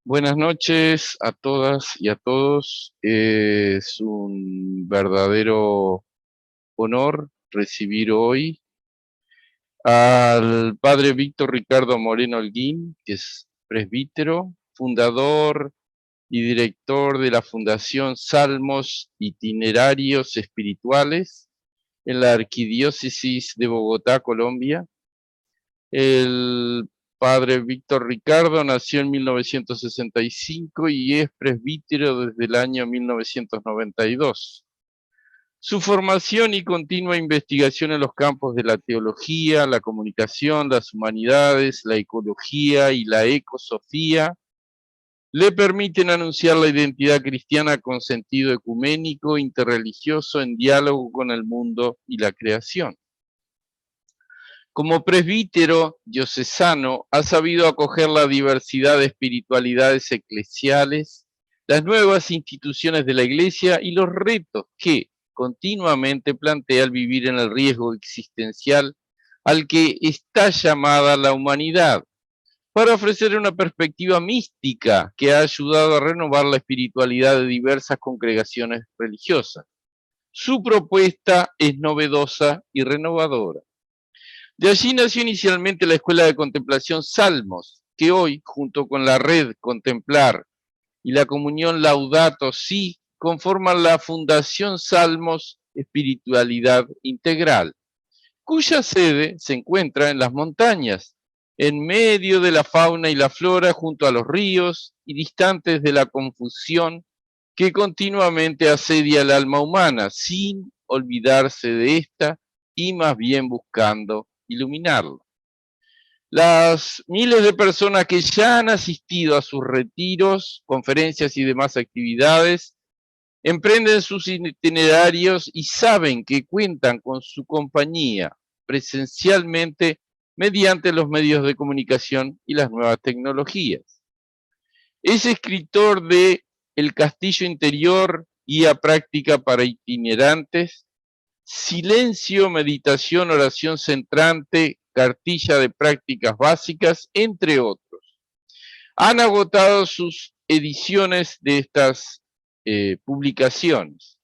Buenas noches a todas y a todos. Es un verdadero honor recibir hoy al padre Víctor Ricardo Moreno Holguín, que es presbítero, fundador y director de la Fundación Salmos Itinerarios Espirituales en la Arquidiócesis de Bogotá, Colombia. El padre Víctor Ricardo nació en 1965 y es presbítero desde el año 1992. Su formación y continua investigación en los campos de la teología, la comunicación, las humanidades, la ecología y la ecosofía le permiten anunciar la identidad cristiana con sentido ecuménico, interreligioso, en diálogo con el mundo y la creación. Como presbítero diocesano, ha sabido acoger la diversidad de espiritualidades eclesiales, las nuevas instituciones de la Iglesia y los retos que continuamente plantea el vivir en el riesgo existencial al que está llamada la humanidad, para ofrecer una perspectiva mística que ha ayudado a renovar la espiritualidad de diversas congregaciones religiosas. Su propuesta es novedosa y renovadora. De allí nació inicialmente la Escuela de Contemplación Salmos, que hoy, junto con la red Contemplar y la comunión Laudato Si, conforman la Fundación Salmos Espiritualidad Integral, cuya sede se encuentra en las montañas, en medio de la fauna y la flora, junto a los ríos y distantes de la confusión que continuamente asedia el alma humana, sin olvidarse de esta y más bien buscando iluminarlo. Las miles de personas que ya han asistido a sus retiros, conferencias y demás actividades, emprenden sus itinerarios y saben que cuentan con su compañía presencialmente mediante los medios de comunicación y las nuevas tecnologías. Es escritor de El Castillo Interior, guía práctica para itinerantes, Silencio, meditación, oración centrante, cartilla de prácticas básicas, entre otros. Han agotado sus ediciones de estas publicaciones.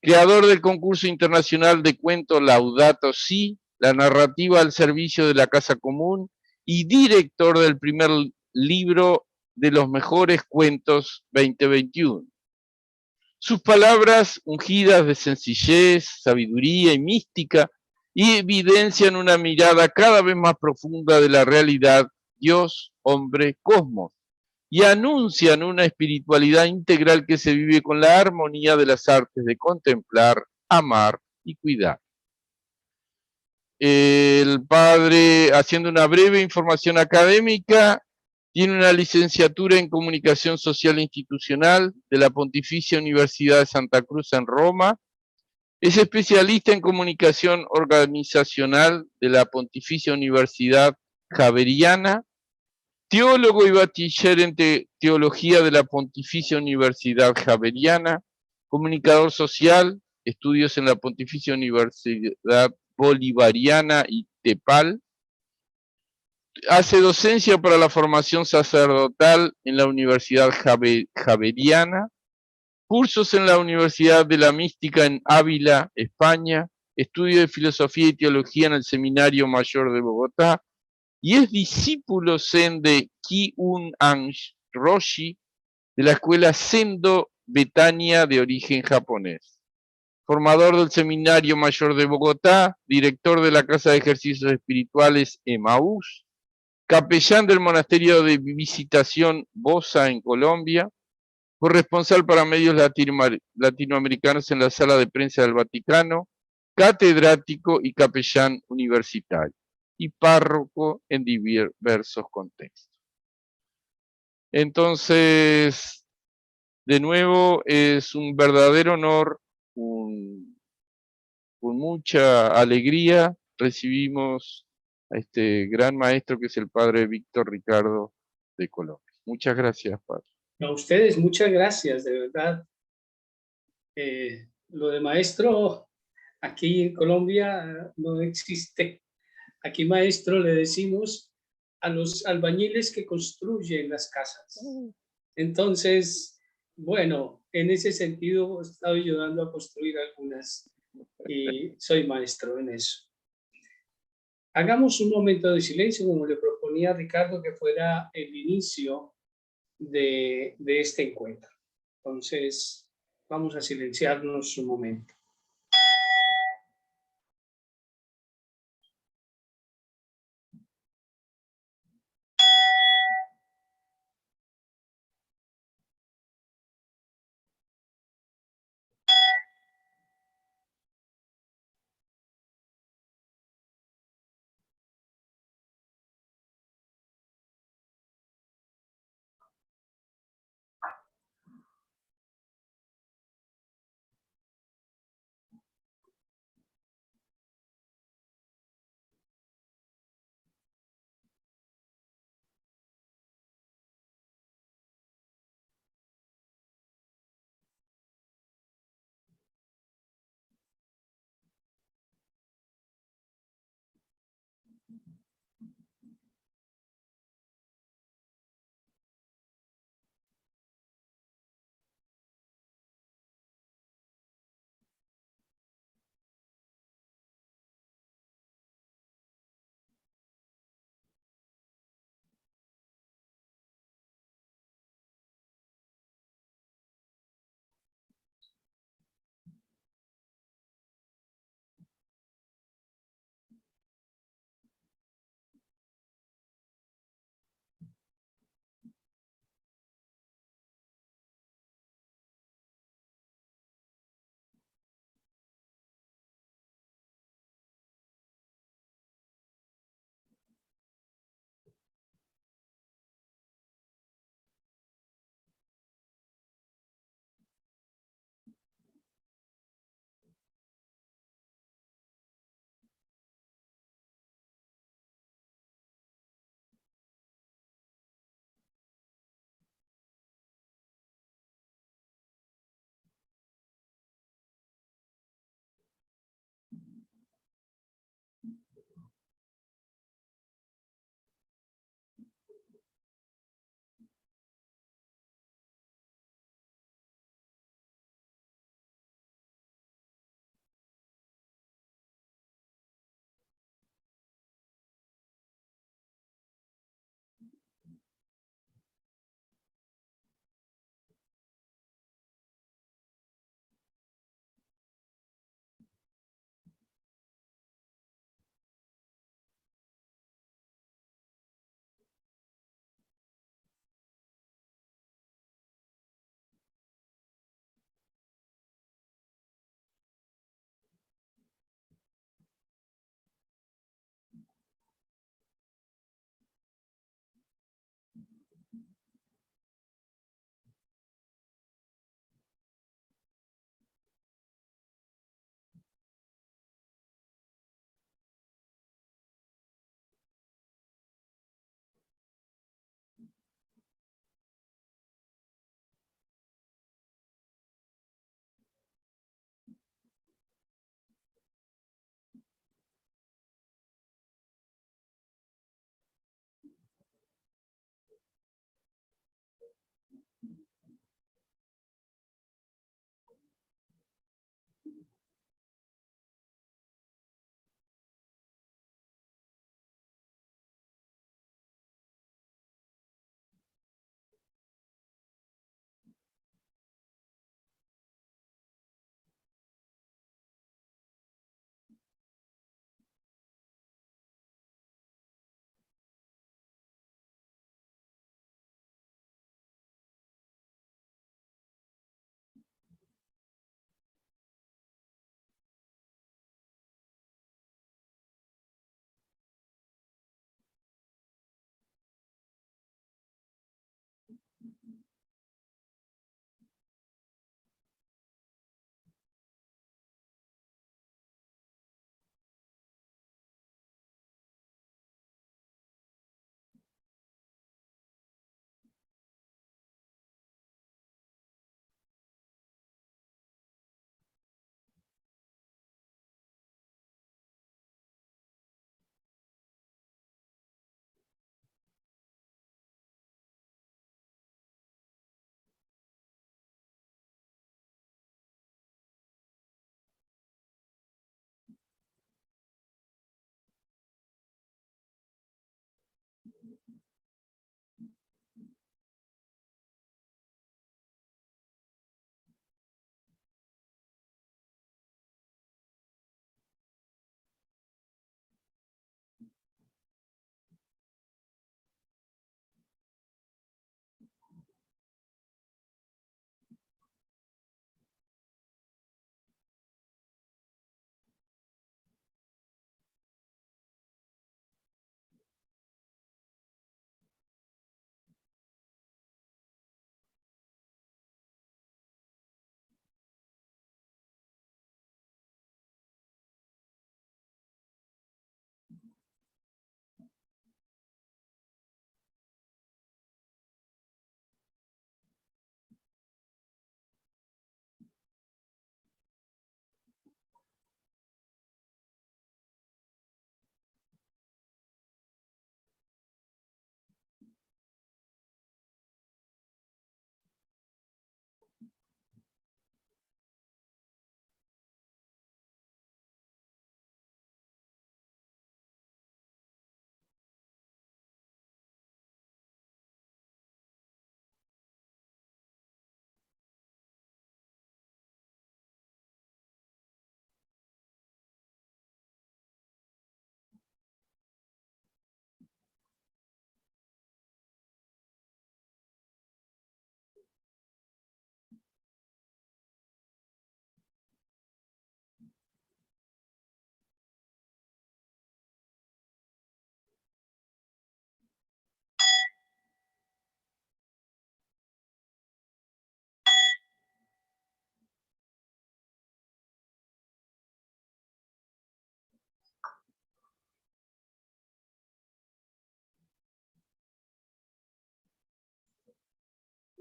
Creador del concurso internacional de cuento Laudato Si, la narrativa al servicio de la casa común, y director del primer libro de los mejores cuentos 2021. Sus palabras ungidas de sencillez, sabiduría y mística y evidencian una mirada cada vez más profunda de la realidad, Dios, hombre, cosmos, y anuncian una espiritualidad integral que se vive con la armonía de las artes de contemplar, amar y cuidar. El padre, haciendo una breve información académica, tiene una licenciatura en Comunicación Social e Institucional de la Pontificia Universidad de Santa Cruz en Roma. Es especialista en Comunicación Organizacional de la Pontificia Universidad Javeriana. Teólogo y bachiller en Teología de la Pontificia Universidad Javeriana. Comunicador social, estudios en la Pontificia Universidad Bolivariana y TEPAL. Hace docencia para la formación sacerdotal en la Universidad Javeriana, cursos en la Universidad de la Mística en Ávila, España, estudio de filosofía y teología en el Seminario Mayor de Bogotá, y es discípulo zen de Kyun-an Roshi de la escuela Sendo Betania de origen japonés. Formador del Seminario Mayor de Bogotá, director de la Casa de Ejercicios Espirituales Emaús, capellán del Monasterio de Visitación Bosa en Colombia, corresponsal para medios latinoamericanos en la Sala de Prensa del Vaticano, catedrático y capellán universitario, y párroco en diversos contextos. Entonces, de nuevo, es un verdadero honor, con mucha alegría, recibimos a este gran maestro que es el padre Víctor Ricardo de Colombia. Muchas gracias, padre. A ustedes, muchas gracias, de verdad. Lo de maestro aquí en Colombia no existe. Aquí maestro le decimos a los albañiles que construyen las casas. Entonces, bueno, en ese sentido he estado ayudando a construir algunas y soy maestro en eso. Hagamos un momento de silencio, como le proponía Ricardo, que fuera el inicio de este encuentro. Entonces, vamos a silenciarnos un momento.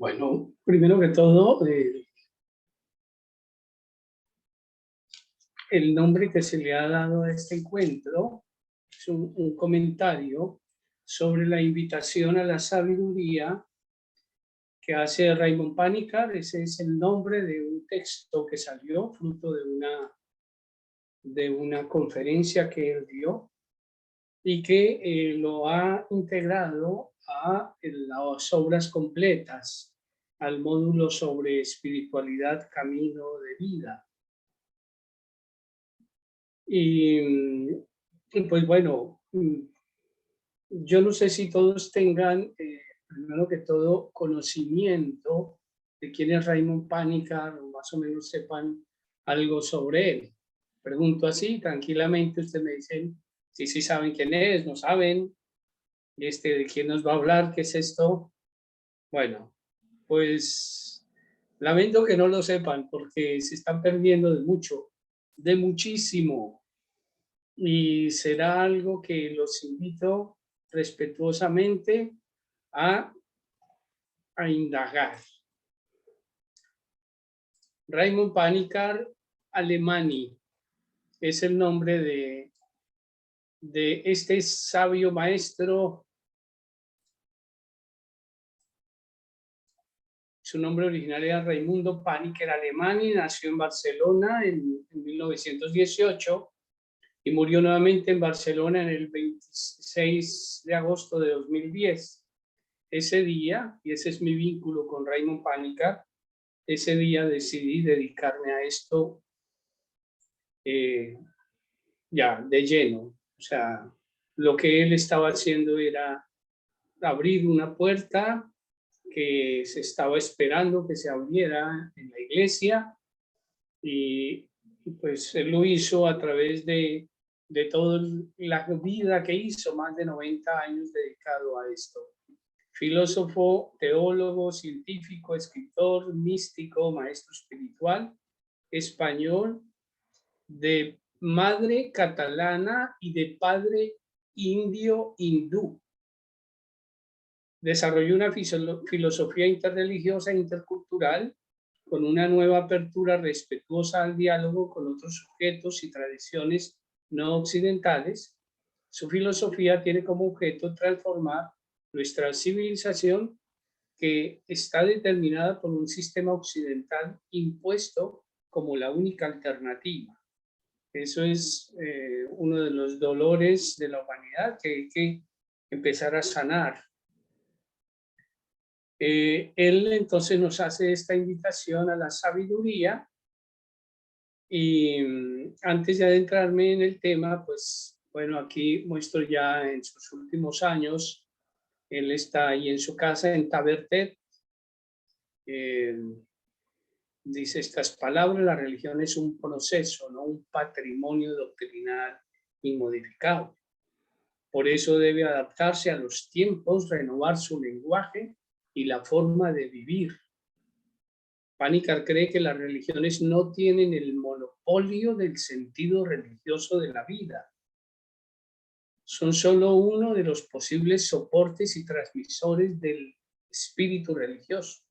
Bueno, primero que todo, el nombre que se le ha dado a este encuentro es un comentario sobre la invitación a la sabiduría que hace Raymond Panikkar. Ese es el nombre de un texto que salió fruto de una conferencia que él dio y que lo ha integrado a las obras completas, al módulo sobre espiritualidad, camino de vida. Y pues bueno, yo no sé si todos tengan, primero que todo, conocimiento de quién es Raymond Panikkar, o más o menos sepan algo sobre él. Pregunto así, tranquilamente, ustedes me dicen si sí saben quién es, no saben, de quién nos va a hablar, qué es esto. Bueno, pues lamento que no lo sepan, porque se están perdiendo de mucho, de muchísimo. Y será algo que los invito respetuosamente a indagar. Raymond Panikkar Alemany es el nombre de este sabio maestro. Su nombre original era Raimundo Panikkar Alemany, nació en Barcelona en 1918 y murió nuevamente en Barcelona en el 26 de agosto de 2010. Ese día, y ese es mi vínculo con Raymond Panikkar, ese día decidí dedicarme a esto ya de lleno. O sea, lo que él estaba haciendo era abrir una puerta que se estaba esperando que se abriera en la iglesia y pues él lo hizo a través de toda la vida que hizo, más de 90 años dedicado a esto. Filósofo, teólogo, científico, escritor, místico, maestro espiritual, español, de madre catalana y de padre indio hindú. Desarrolló una filosofía interreligiosa e intercultural con una nueva apertura respetuosa al diálogo con otros sujetos y tradiciones no occidentales. Su filosofía tiene como objeto transformar nuestra civilización, que está determinada por un sistema occidental impuesto como la única alternativa. Eso es uno de los dolores de la humanidad que hay que empezar a sanar. Él entonces nos hace esta invitación a la sabiduría y antes de adentrarme en el tema, pues bueno, aquí muestro ya en sus últimos años, él está ahí en su casa en Tavertet, dice estas palabras: la religión es un proceso, no un patrimonio doctrinal inmodificable. Por eso debe adaptarse a los tiempos, renovar su lenguaje y la forma de vivir. Panikkar cree que las religiones no tienen el monopolio del sentido religioso de la vida. Son solo uno de los posibles soportes y transmisores del espíritu religioso.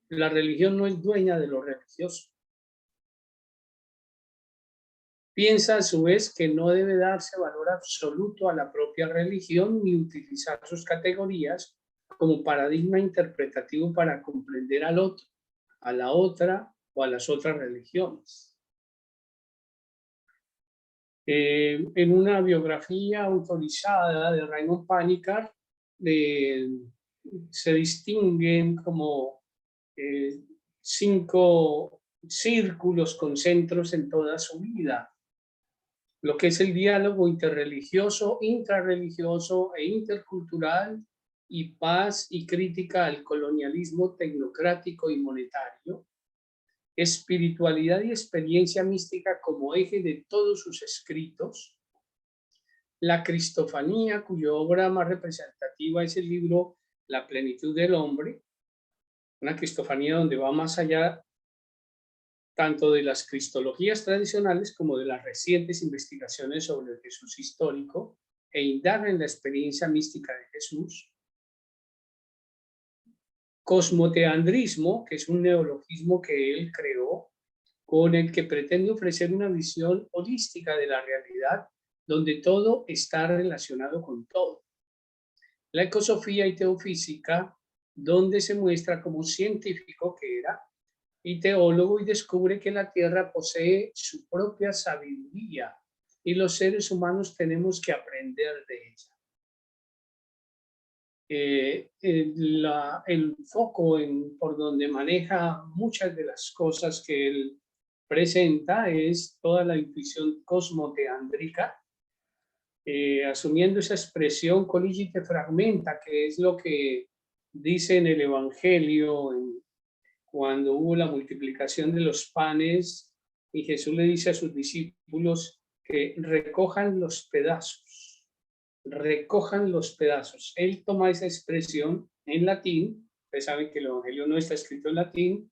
La religión no es dueña de lo religioso. Piensa a su vez que no debe darse valor absoluto a la propia religión ni utilizar sus categorías como paradigma interpretativo para comprender al otro, a la otra o a las otras religiones. En una biografía autorizada de Raymond Panikkar se distinguen como 5 círculos con centros en toda su vida. Lo que es el diálogo interreligioso, intrarreligioso e intercultural, y paz y crítica al colonialismo tecnocrático y monetario, espiritualidad y experiencia mística como eje de todos sus escritos, la cristofanía, cuya obra más representativa es el libro La plenitud del hombre, una cristofanía donde va más allá tanto de las cristologías tradicionales como de las recientes investigaciones sobre el Jesús histórico, e indaga en la experiencia mística de Jesús. cosmoteandrismo, que es un neologismo que él creó, con el que pretende ofrecer una visión holística de la realidad, donde todo está relacionado con todo. La ecosofía y teofísica, donde se muestra como científico que era, y teólogo, y descubre que la Tierra posee su propia sabiduría y los seres humanos tenemos que aprender de ella. El foco por donde maneja muchas de las cosas que él presenta es toda la intuición cosmoteándrica, asumiendo esa expresión colligite fragmenta, que es lo que dice en el Evangelio, cuando hubo la multiplicación de los panes, y Jesús le dice a sus discípulos que recojan los pedazos, recojan los pedazos. Él toma esa expresión en latín, ustedes saben que el Evangelio no está escrito en latín,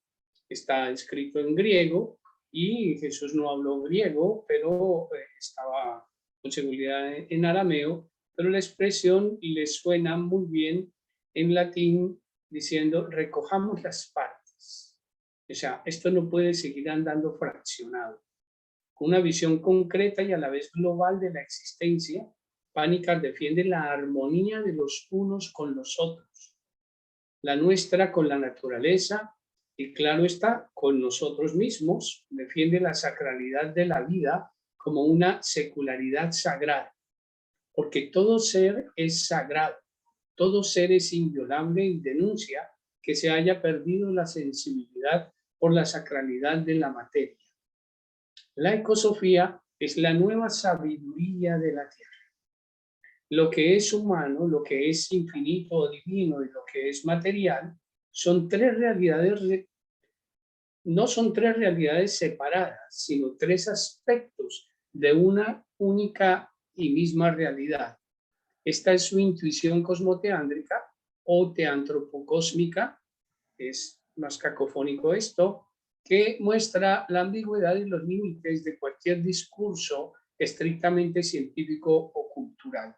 está escrito en griego, y Jesús no habló griego, pero estaba con seguridad en arameo, pero la expresión le suena muy bien en latín, diciendo recojamos las partes. O sea, esto no puede seguir andando fraccionado. Con una visión concreta y a la vez global de la existencia, Panikkar defiende la armonía de los unos con los otros, la nuestra con la naturaleza y, claro está, con nosotros mismos. Defiende la sacralidad de la vida como una secularidad sagrada, porque todo ser es sagrado, todo ser es inviolable, y denuncia que se haya perdido la sensibilidad por la sacralidad de la materia. La ecosofía es la nueva sabiduría de la Tierra. Lo que es humano, lo que es infinito o divino y lo que es material son tres realidades, no son tres realidades separadas, sino tres aspectos de una única y misma realidad. Esta es su intuición cosmoteándrica o teantropocósmica, es más cacofónico esto, que muestra la ambigüedad y los límites de cualquier discurso estrictamente científico o cultural.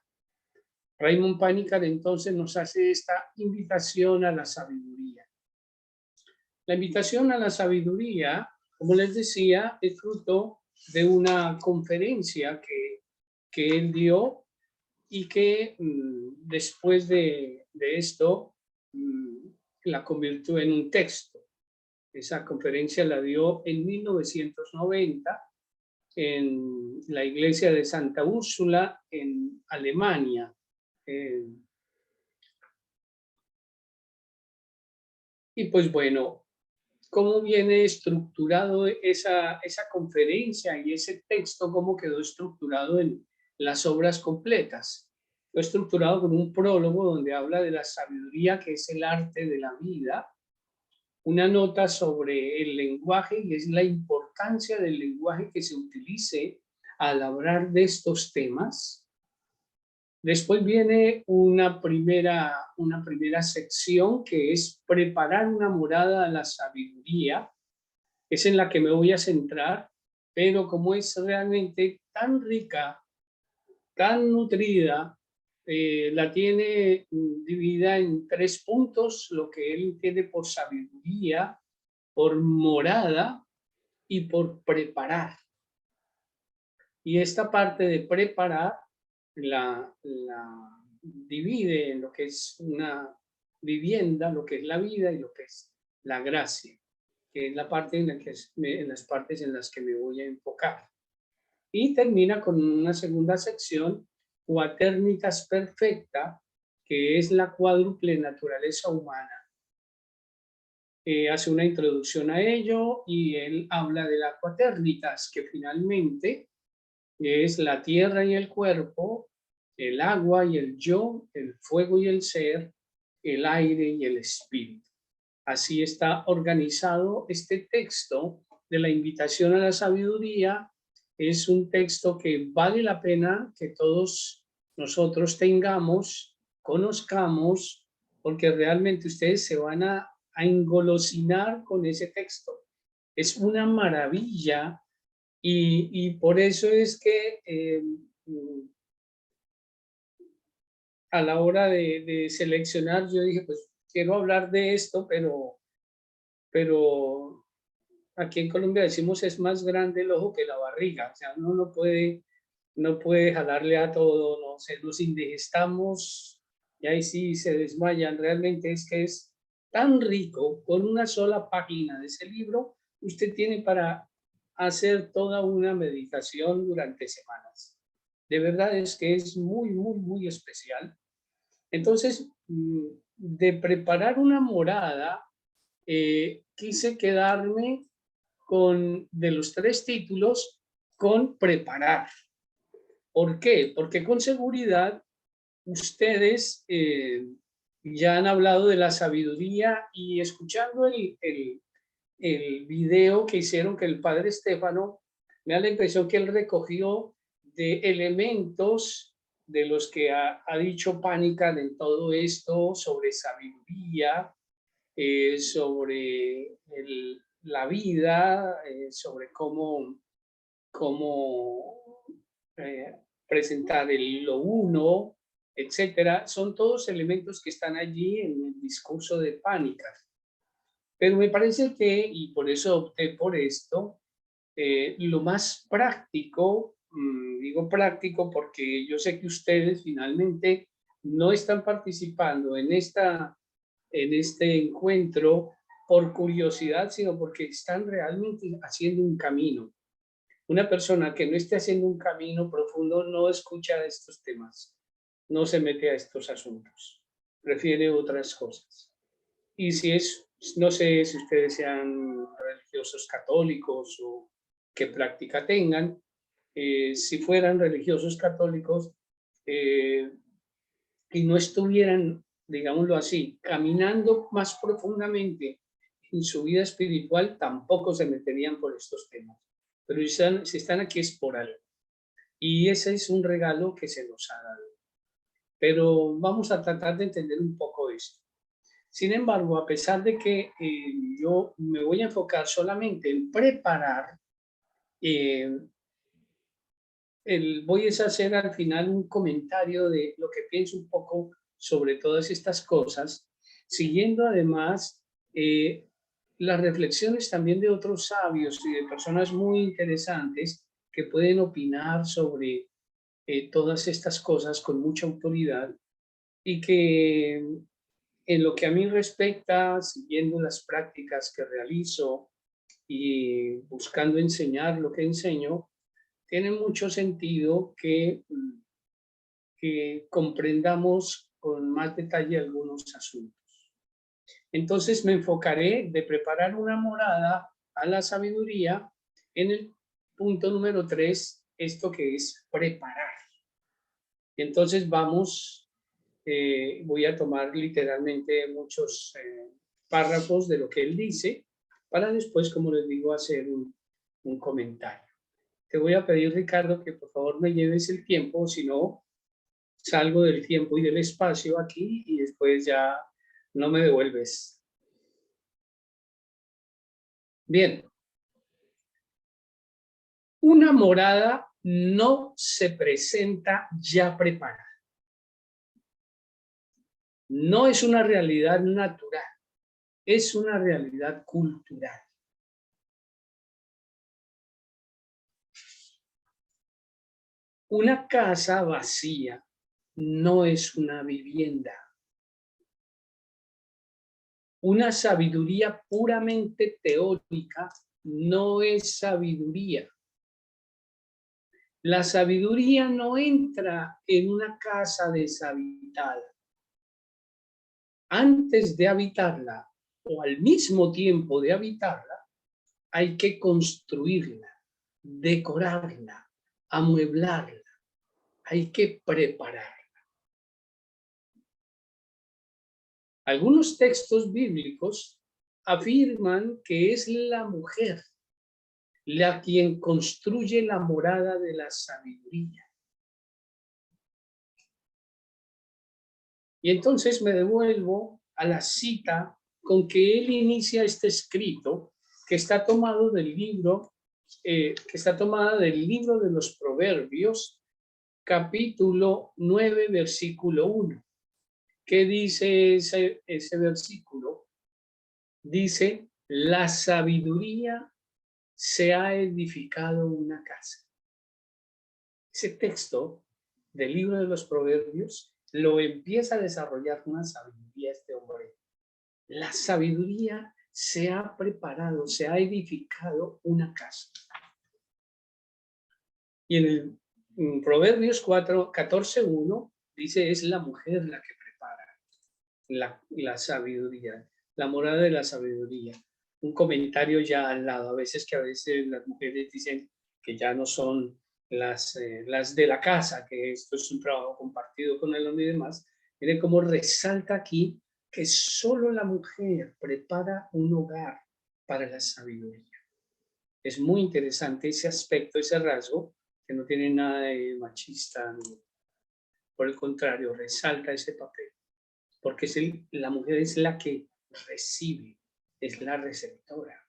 Raymond Panikkar entonces nos hace esta invitación a la sabiduría. La invitación a la sabiduría, como les decía, es fruto de una conferencia que él dio y que después de esto la convirtió en un texto. Esa conferencia la dio en 1990 en la iglesia de Santa Úrsula en Alemania. Y pues bueno, ¿cómo viene estructurado esa conferencia y ese texto? ¿Cómo quedó estructurado en las obras completas? Fue estructurado con un prólogo donde habla de la sabiduría, que es el arte de la vida, una nota sobre el lenguaje y es la importancia del lenguaje que se utilice al hablar de estos temas. Después viene una primera sección que es preparar una morada a la sabiduría, es en la que me voy a centrar, pero como es realmente tan rica, tan nutrida, la tiene dividida en 3 puntos, lo que él entiende por sabiduría, por morada y por preparar. Y esta parte de preparar la divide en lo que es una vivienda, lo que es la vida y lo que es la gracia, que es la parte en las partes en las que me voy a enfocar. Y termina con una segunda sección, Quaternitas Perfecta, que es la cuádruple naturaleza humana. Hace una introducción a ello y él habla de la Quaternitas, que finalmente es la tierra y el cuerpo, el agua y el yo, el fuego y el ser, el aire y el espíritu. Así está organizado este texto de la invitación a la sabiduría. Es un texto que vale la pena que todos nosotros tengamos, conozcamos, porque realmente ustedes se van a engolosinar con ese texto. Es una maravilla y por eso es que a la hora de seleccionar, yo dije, pues quiero hablar de esto, pero aquí en Colombia decimos es más grande el ojo que la barriga, o sea, uno no puede jalarle a todo, no sé, nos indigestamos y ahí sí se desmayan. Realmente es que es tan rico, con una sola página de ese libro, usted tiene para hacer toda una meditación durante semanas. De verdad es que es muy, muy, muy especial. Entonces, de preparar una morada, quise quedarme de los 3 títulos, con preparar. ¿Por qué? Porque con seguridad ustedes ya han hablado de la sabiduría, y escuchando el video que hicieron, que el padre Estefano, me da la impresión que él recogió de elementos de los que ha dicho Panican en todo esto, sobre sabiduría, sobre la vida, sobre cómo presentar lo uno, etcétera. Son todos elementos que están allí en el discurso de Panican. Pero me parece que, y por eso opté por esto, lo más práctico, digo práctico porque yo sé que ustedes finalmente no están participando en este encuentro por curiosidad, sino porque están realmente haciendo un camino. Una persona que no esté haciendo un camino profundo no escucha estos temas, no se mete a estos asuntos, prefiere otras cosas. Y no sé si ustedes sean religiosos católicos o qué práctica tengan, si fueran religiosos católicos y no estuvieran, digámoslo así, caminando más profundamente en su vida espiritual, tampoco se meterían por estos temas. Pero si están aquí es por algo. Y ese es un regalo que se nos ha dado. Pero vamos a tratar de entender un poco esto. Sin embargo, a pesar de que yo me voy a enfocar solamente en preparar, voy a hacer al final un comentario de lo que pienso un poco sobre todas estas cosas, siguiendo además las reflexiones también de otros sabios y de personas muy interesantes que pueden opinar sobre todas estas cosas con mucha autoridad, y que en lo que a mí respecta, siguiendo las prácticas que realizo y buscando enseñar lo que enseño, tiene mucho sentido que comprendamos con más detalle algunos asuntos. Entonces me enfocaré de preparar una morada a la sabiduría en el punto número 3, esto que es preparar. Entonces voy a tomar literalmente muchos párrafos de lo que él dice, para después, como les digo, hacer un comentario. Te voy a pedir, Ricardo, que por favor me lleves el tiempo, si no, salgo del tiempo y del espacio aquí y después ya no me devuelves. Bien. Una morada no se presenta ya preparada. No es una realidad natural, es una realidad cultural. Una casa vacía no es una vivienda. Una sabiduría puramente teórica no es sabiduría. La sabiduría no entra en una casa deshabitada. Antes de habitarla o al mismo tiempo de habitarla, hay que construirla, decorarla, amueblarla, hay que prepararla. Algunos textos bíblicos afirman que es la mujer la quien construye la morada de la sabiduría. Y entonces me devuelvo a la cita con que él inicia este escrito, que está tomado del libro, que está tomada del libro de los Proverbios, capítulo 9, versículo 1. ¿Qué dice ese versículo? Dice, la sabiduría se ha edificado una casa. Ese texto del libro de los Proverbios lo empieza a desarrollar una sabiduría este hombre. La sabiduría se ha preparado, se ha edificado una casa. Y en Proverbios 14:1 dice, es la mujer la que prepara la sabiduría, la morada de la sabiduría. Un comentario ya al lado, a veces las mujeres dicen que ya no son las de la casa, que esto es un trabajo compartido con el hombre y demás. Miren cómo resalta aquí que solo la mujer prepara un hogar para la sabiduría. Es muy interesante ese aspecto, ese rasgo, que no tiene nada de machista, por el contrario, resalta ese papel, porque la mujer es la que recibe, es la receptora.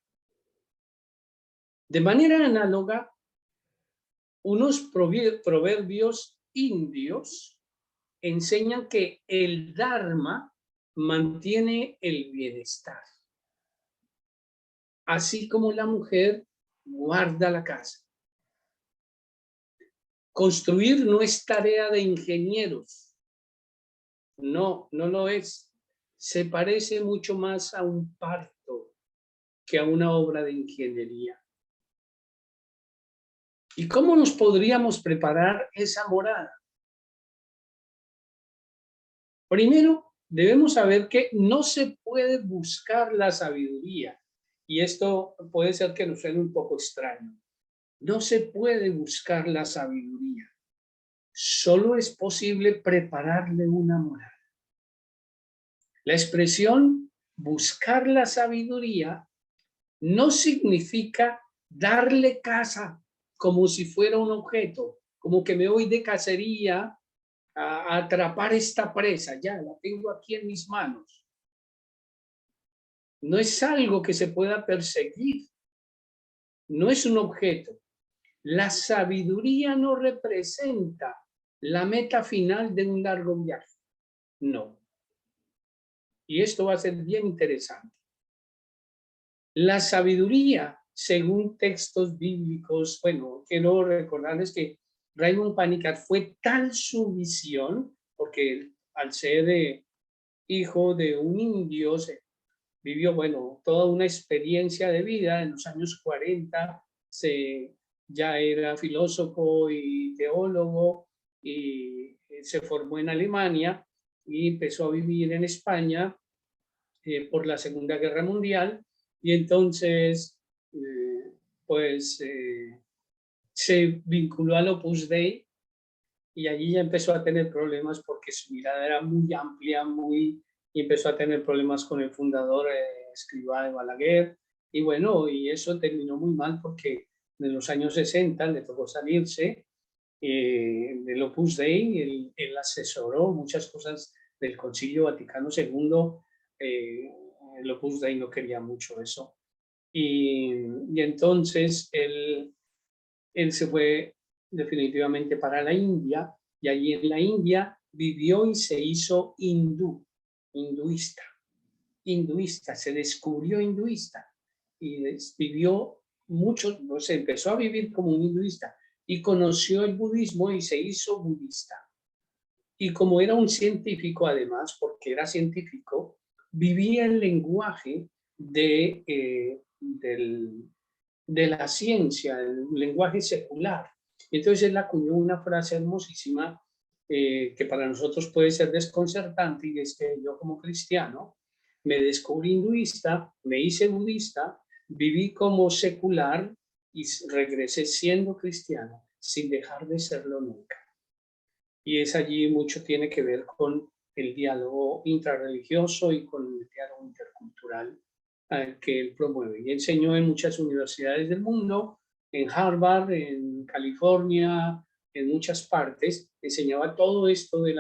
De manera análoga, unos proverbios indios enseñan que el Dharma mantiene el bienestar, así como la mujer guarda la casa. Construir no es tarea de ingenieros. No, no lo es. Se parece mucho más a un parto que a una obra de ingeniería. ¿Y cómo nos podríamos preparar esa morada? Primero, debemos saber que no se puede buscar la sabiduría. Y esto puede ser que nos suene un poco extraño. No se puede buscar la sabiduría. Solo es posible prepararle una morada. La expresión buscar la sabiduría no significa darle casa como si fuera un objeto, como que me voy de cacería a atrapar esta presa, ya la tengo aquí en mis manos. No es algo que se pueda perseguir, no es un objeto. La sabiduría no representa la meta final de un largo viaje, no. Y esto va a ser bien interesante. La sabiduría, según textos bíblicos, bueno, quiero recordarles que Raymond Panikkar fue tal su visión, porque al ser hijo de un indio, vivió, bueno, toda una experiencia de vida. En los años 40 ya era filósofo y teólogo y se formó en Alemania y empezó a vivir en España por la Segunda Guerra Mundial, y entonces se vinculó al Opus Dei y allí ya empezó a tener problemas porque su mirada era muy amplia, y empezó a tener problemas con el fundador Escrivá de Balaguer, y bueno, y eso terminó muy mal porque en los años 60 le tocó salirse del Opus Dei. Él asesoró muchas cosas del Concilio Vaticano II. El Opus Dei no quería mucho eso. Y entonces él se fue definitivamente para la India, y allí en la India vivió y se hizo hinduista, se descubrió hinduista y vivió mucho, se empezó a vivir como un hinduista y conoció el budismo y se hizo budista. Y como era un científico, además, porque era científico, vivía el lenguaje de la ciencia, el lenguaje secular. Entonces él acuñó una frase hermosísima que para nosotros puede ser desconcertante, y es que yo como cristiano me descubrí hinduista, me hice budista, viví como secular y regresé siendo cristiano sin dejar de serlo nunca. Y es allí mucho tiene que ver con el diálogo intrarreligioso y con el diálogo intercultural que él promueve. Y enseñó en muchas universidades del mundo, en Harvard, en California, en muchas partes. Enseñaba todo esto del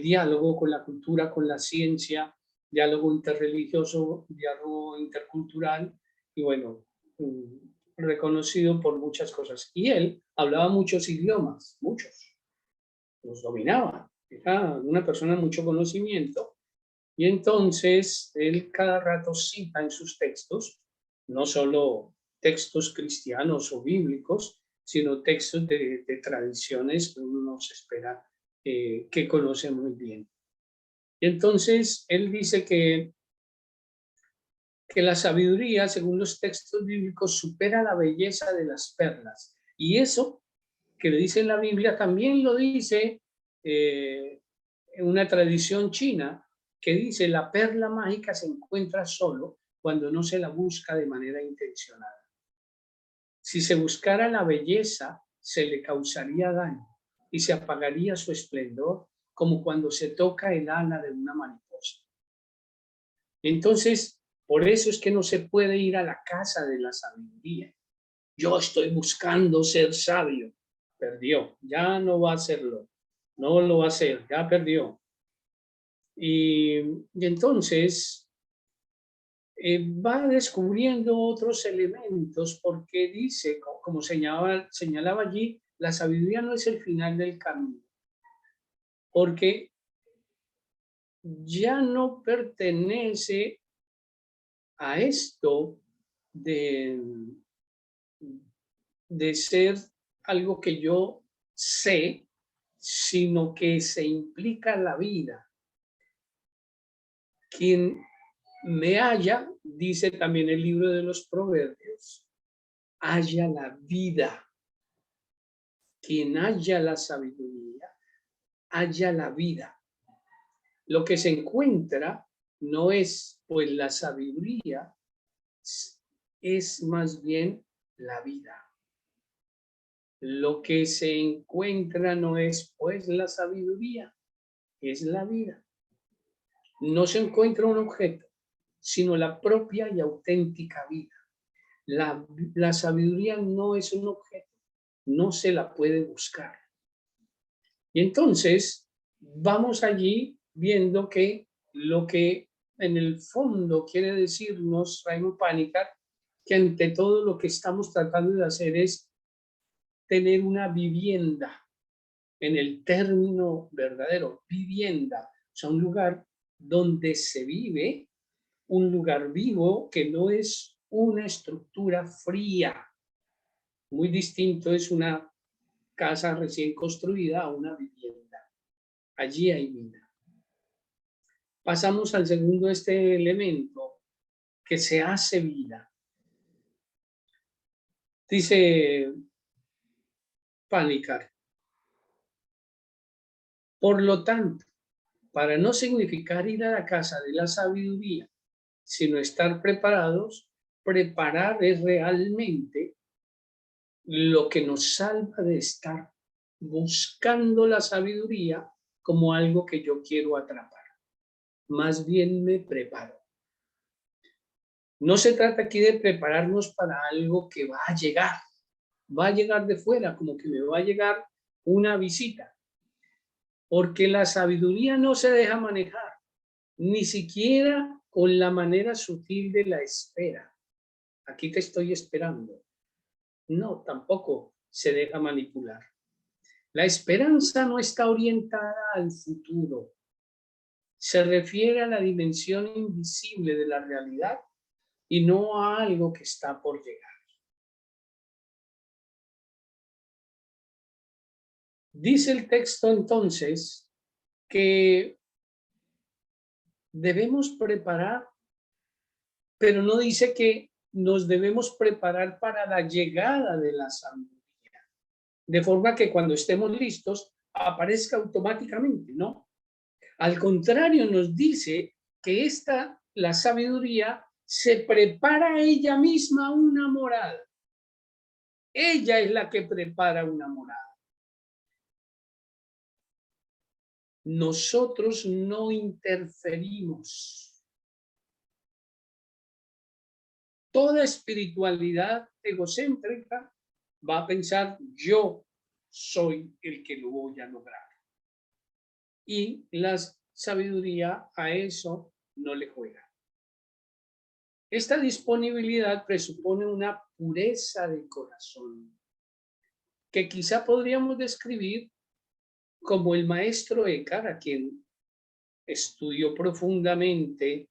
diálogo con la cultura, con la ciencia, diálogo interreligioso, diálogo intercultural, y bueno, reconocido por muchas cosas. Y él hablaba muchos idiomas, muchos, los dominaba. Era una persona de mucho conocimiento, y entonces él cada rato cita en sus textos, no solo textos cristianos o bíblicos, sino textos de tradiciones que uno nos espera que conoce muy bien. Y entonces él dice que la sabiduría, según los textos bíblicos, supera la belleza de las perlas. Y eso que le dice en la Biblia también lo dice en una tradición china, que dice: la perla mágica se encuentra solo cuando no se la busca de manera intencionada. Si se buscara la belleza, se le causaría daño y se apagaría su esplendor, como cuando se toca el ala de una mariposa. Entonces, por eso es que no se puede ir a la casa de la sabiduría. Yo estoy buscando ser sabio. Perdió, ya no va a hacerlo, no lo va a hacer, ya perdió. Y entonces va descubriendo otros elementos, porque dice, como señalaba allí, la sabiduría no es el final del camino, porque ya no pertenece a esto de, de ser algo que yo sé, sino que se implica la vida. Quien me halla, dice también el libro de los Proverbios, halla la vida. Quien halla la sabiduría, halla la vida. Lo que se encuentra no es pues la sabiduría, es más bien la vida. Lo que se encuentra no es pues la sabiduría, es la vida. No se encuentra un objeto, sino la propia y auténtica vida. La sabiduría no es un objeto, no se la puede buscar. Y entonces vamos allí viendo que lo que en el fondo quiere decirnos Raymond Panikkar, que ante todo lo que estamos tratando de hacer es tener una vivienda, en el término verdadero, vivienda, o sea, un lugar donde se vive, un lugar vivo que no es una estructura fría. Muy distinto es una casa recién construida a una vivienda. Allí hay vida. Pasamos al segundo elemento, que se hace vida. Dice Panikkar: por lo tanto, para no significar ir a la casa de la sabiduría, sino estar preparados, preparar es realmente lo que nos salva de estar buscando la sabiduría como algo que yo quiero atrapar. Más bien me preparo. No se trata aquí de prepararnos para algo que va a llegar de fuera, como que me va a llegar una visita, porque la sabiduría no se deja manejar, ni siquiera con la manera sutil de la espera. Aquí te estoy esperando. No, tampoco se deja manipular. La esperanza no está orientada al futuro. Se refiere a la dimensión invisible de la realidad y no a algo que está por llegar. Dice el texto entonces que debemos preparar, pero no dice que nos debemos preparar para la llegada de la sabiduría, de forma que cuando estemos listos aparezca automáticamente, ¿no? Al contrario, nos dice que la sabiduría se prepara ella misma una morada. Ella es la que prepara una morada. Nosotros no interferimos. Toda espiritualidad egocéntrica va a pensar: yo soy el que lo voy a lograr. Y la sabiduría a eso no le juega. Esta disponibilidad presupone una pureza de corazón, que quizá podríamos describir como el maestro Eckhart, a quien estudió profundamente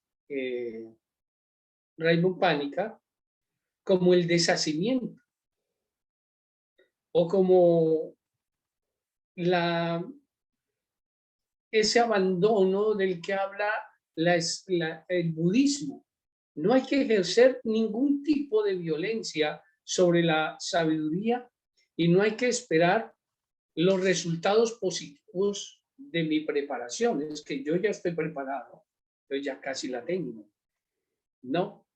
Raymond Panica, como el deshacimiento o como ese abandono del que habla el budismo. No hay que ejercer ningún tipo de violencia sobre la sabiduría y no hay que esperar los resultados positivos de mi preparación. Es que yo ya estoy preparado, yo ya casi la tengo. No.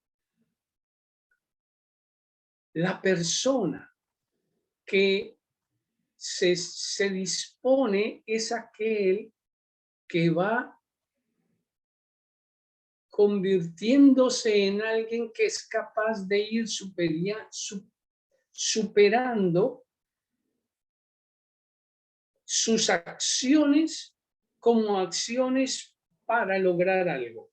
La persona que se dispone es aquel que va convirtiéndose en alguien que es capaz de ir superando sus acciones como acciones para lograr algo,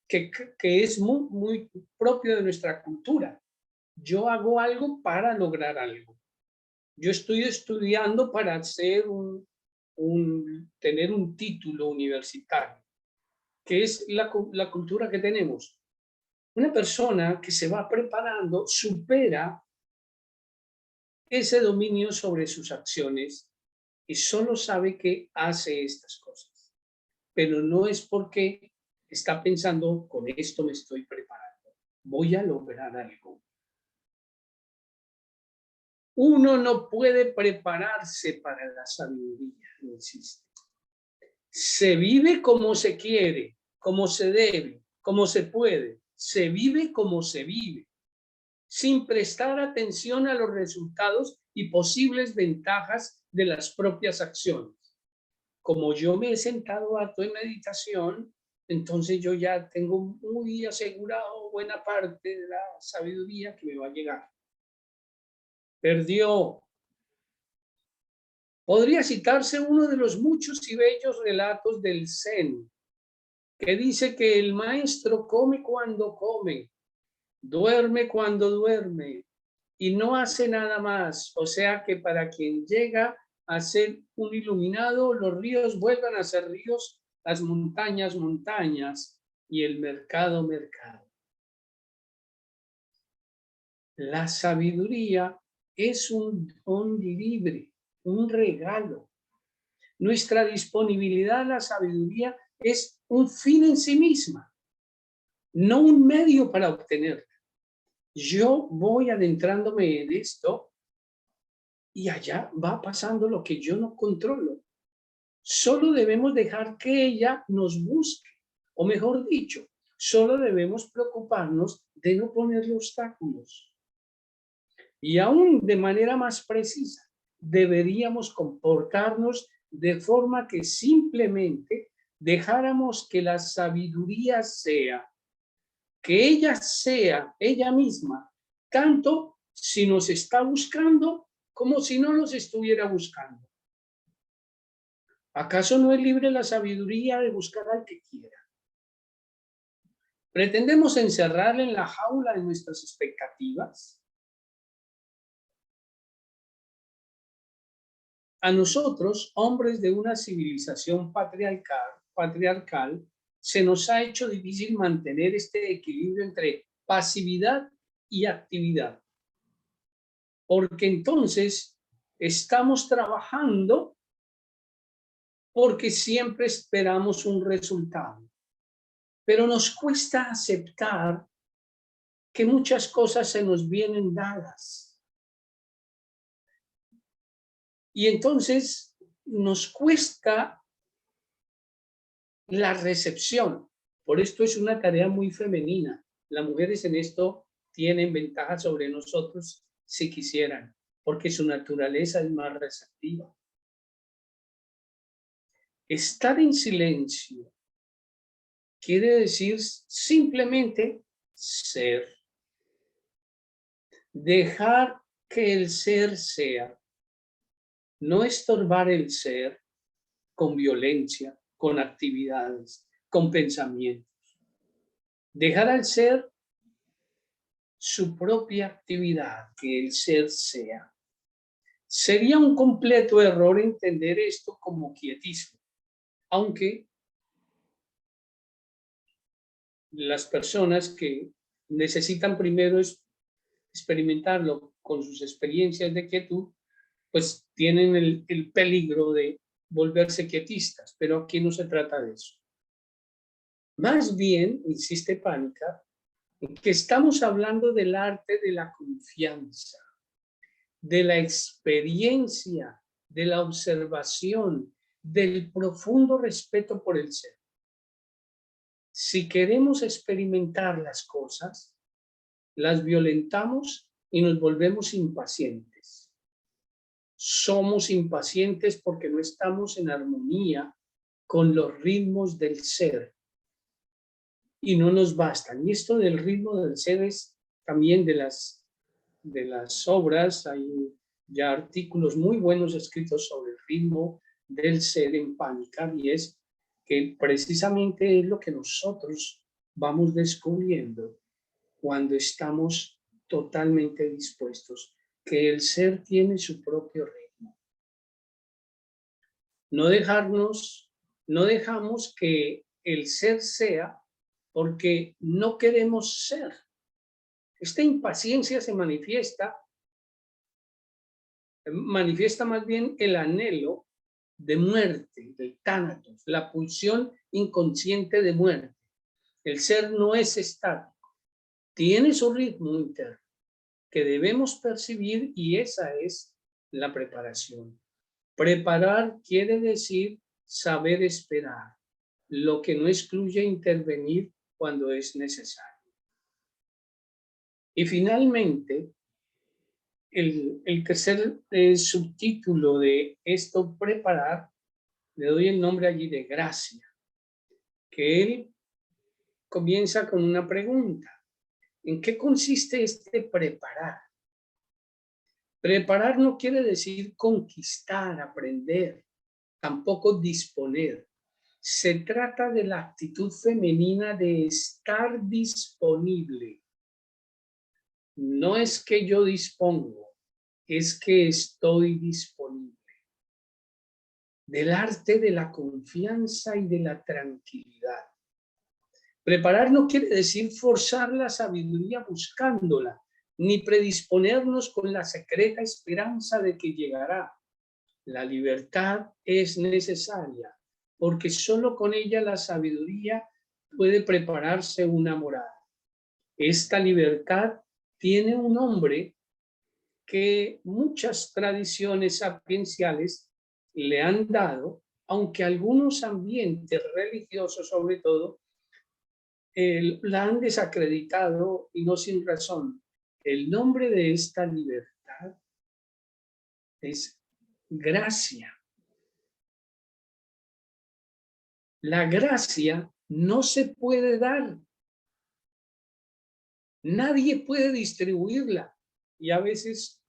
que es muy propio de nuestra cultura. Yo hago algo para lograr algo. Yo estoy estudiando para hacer tener un título universitario, que es la cultura que tenemos. Una persona que se va preparando supera ese dominio sobre sus acciones y solo sabe que hace estas cosas. Pero no es porque está pensando, con esto me estoy preparando, voy a lograr algo. Uno no puede prepararse para la sabiduría, no existe. Se vive como se quiere, como se debe, como se puede. Se vive como se vive, sin prestar atención a los resultados y posibles ventajas de las propias acciones. Como yo me he sentado harto en meditación, entonces yo ya tengo muy asegurado buena parte de la sabiduría que me va a llegar. Perdió. Podría citarse uno de los muchos y bellos relatos del Zen, que dice que el maestro come cuando come, duerme cuando duerme y no hace nada más. O sea que para quien llega a ser un iluminado, los ríos vuelvan a ser ríos, las montañas, montañas y el mercado, mercado. La sabiduría es un don libre, un regalo. Nuestra disponibilidad a la sabiduría es un fin en sí misma, no un medio para obtenerla. Yo voy adentrándome en esto y allá va pasando lo que yo no controlo. Solo debemos dejar que ella nos busque, o mejor dicho, solo debemos preocuparnos de no ponerle obstáculos. Y aún de manera más precisa, deberíamos comportarnos de forma que simplemente dejáramos que la sabiduría sea, que ella sea ella misma, tanto si nos está buscando como si no nos estuviera buscando. ¿Acaso no es libre la sabiduría de buscar al que quiera? ¿Pretendemos encerrarle en la jaula de nuestras expectativas? A nosotros, hombres de una civilización patriarcal, se nos ha hecho difícil mantener este equilibrio entre pasividad y actividad. Porque entonces estamos trabajando porque siempre esperamos un resultado. Pero nos cuesta aceptar que muchas cosas se nos vienen dadas. Y entonces nos cuesta la recepción. Por esto es una tarea muy femenina. Las mujeres en esto tienen ventaja sobre nosotros si quisieran, porque su naturaleza es más receptiva. Estar en silencio quiere decir simplemente ser. Dejar que el ser sea. No estorbar el ser con violencia, con actividades, con pensamientos. Dejar al ser su propia actividad, que el ser sea. Sería un completo error entender esto como quietismo, aunque las personas que necesitan primero experimentarlo con sus experiencias de quietud, pues tienen el peligro de volverse quietistas, pero aquí no se trata de eso. Más bien, insiste Pánica, que estamos hablando del arte de la confianza, de la experiencia, de la observación, del profundo respeto por el ser. Si queremos experimentar las cosas, las violentamos y nos volvemos impacientes. Somos impacientes porque no estamos en armonía con los ritmos del ser y no nos bastan. Y esto del ritmo del ser es también de las obras, hay ya artículos muy buenos escritos sobre el ritmo del ser en Pánica, y es que precisamente es lo que nosotros vamos descubriendo cuando estamos totalmente dispuestos, que el ser tiene su propio ritmo. No dejamos que el ser sea porque no queremos ser. Esta impaciencia se manifiesta más bien el anhelo de muerte, del tánatos, la pulsión inconsciente de muerte. El ser no es estático, tiene su ritmo interno que debemos percibir, y esa es la preparación. Preparar quiere decir saber esperar, lo que no excluye intervenir cuando es necesario. Y finalmente, el tercer subtítulo de esto, preparar, le doy el nombre allí de gracia, que él comienza con una pregunta. ¿En qué consiste este preparar? Preparar no quiere decir conquistar, aprender, tampoco disponer. Se trata de la actitud femenina de estar disponible. No es que yo dispongo, es que estoy disponible. Del arte de la confianza y de la tranquilidad. Preparar no quiere decir forzar la sabiduría buscándola, ni predisponernos con la secreta esperanza de que llegará. La libertad es necesaria, porque solo con ella la sabiduría puede prepararse una morada. Esta libertad tiene un nombre que muchas tradiciones sapienciales le han dado, aunque algunos ambientes religiosos sobre todo la han desacreditado, y no sin razón. El nombre de esta libertad es gracia. La gracia no se puede dar. Nadie puede distribuirla. Y a veces,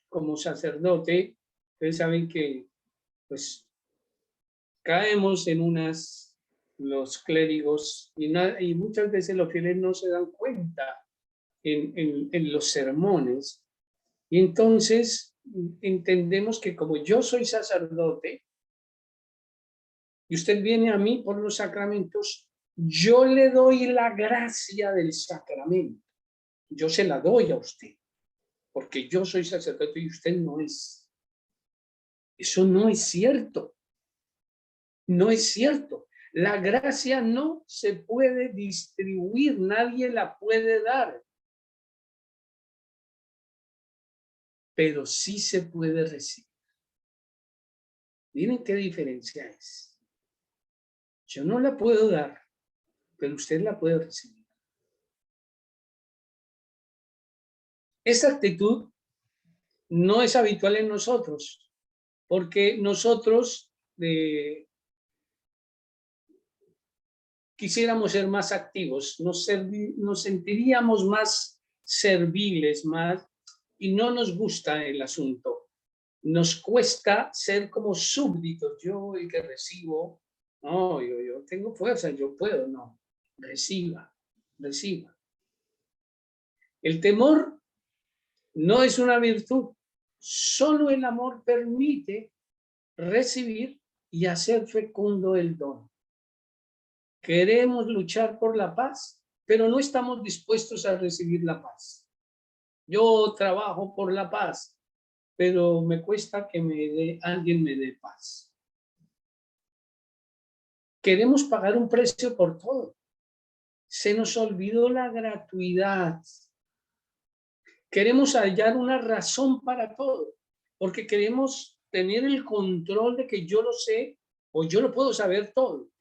como sacerdote, ustedes saben que pues caemos en los clérigos, y muchas veces los fieles no se dan cuenta en los sermones. Y entonces entendemos que como yo soy sacerdote y usted viene a mí por los sacramentos, yo le doy la gracia del sacramento. Yo se la doy a usted, porque yo soy sacerdote y usted no es. Eso no es cierto. No es cierto. La gracia no se puede distribuir, nadie la puede dar. Pero sí se puede recibir. Miren qué diferencia es. Yo no la puedo dar, pero usted la puede recibir. Esta actitud no es habitual en nosotros, porque nosotros quisiéramos ser más activos, nos sentiríamos más serviles, y no nos gusta el asunto. Nos cuesta ser como súbditos, yo el que recibo, no, yo tengo fuerza, yo puedo, no, reciba. El temor no es una virtud, Solo el amor permite recibir y hacer fecundo el don. Queremos luchar por la paz, pero no estamos dispuestos a recibir la paz. Yo trabajo por la paz, pero me cuesta que alguien me dé paz. Queremos pagar un precio por todo. Se nos olvidó la gratuidad. Queremos hallar una razón para todo, porque queremos tener el control de que yo lo sé o yo lo puedo saber todo.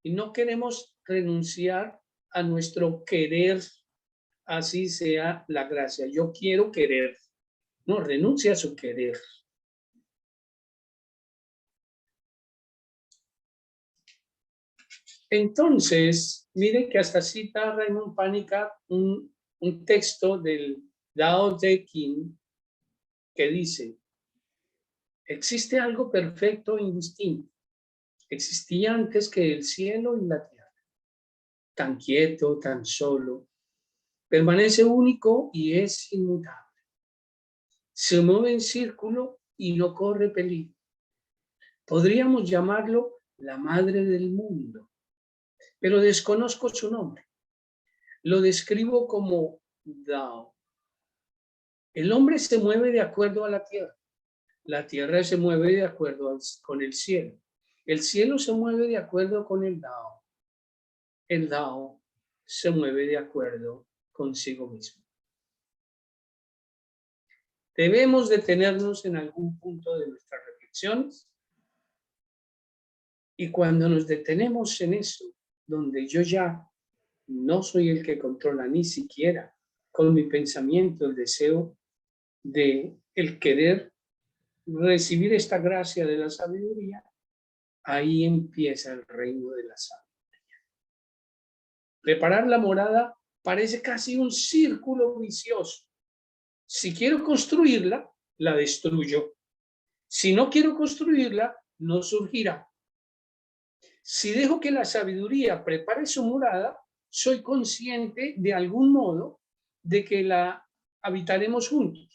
Y no queremos renunciar a nuestro querer, así sea la gracia. Yo quiero querer. No, renuncia a su querer. Entonces, mire que hasta cita Raymond Panica un texto del Dao de King que dice: existe algo perfecto e indistinto. Existía antes que el cielo y la tierra. Tan quieto, tan solo. Permanece único y es inmutable. Se mueve en círculo y no corre peligro. Podríamos llamarlo la madre del mundo, pero desconozco su nombre. Lo describo como Dao. El hombre se mueve de acuerdo a la tierra se mueve de acuerdo con el cielo se mueve de acuerdo con el Dao se mueve de acuerdo consigo mismo. Debemos detenernos en algún punto de nuestras reflexiones y cuando nos detenemos en eso, donde yo ya no soy el que controla ni siquiera con mi pensamiento el deseo de el querer recibir esta gracia de la sabiduría, ahí empieza el reino de la sabiduría. Preparar la morada parece casi un círculo vicioso. Si quiero construirla, la destruyo. Si no quiero construirla, no surgirá. Si dejo que la sabiduría prepare su morada, soy consciente de algún modo de que la habitaremos juntos.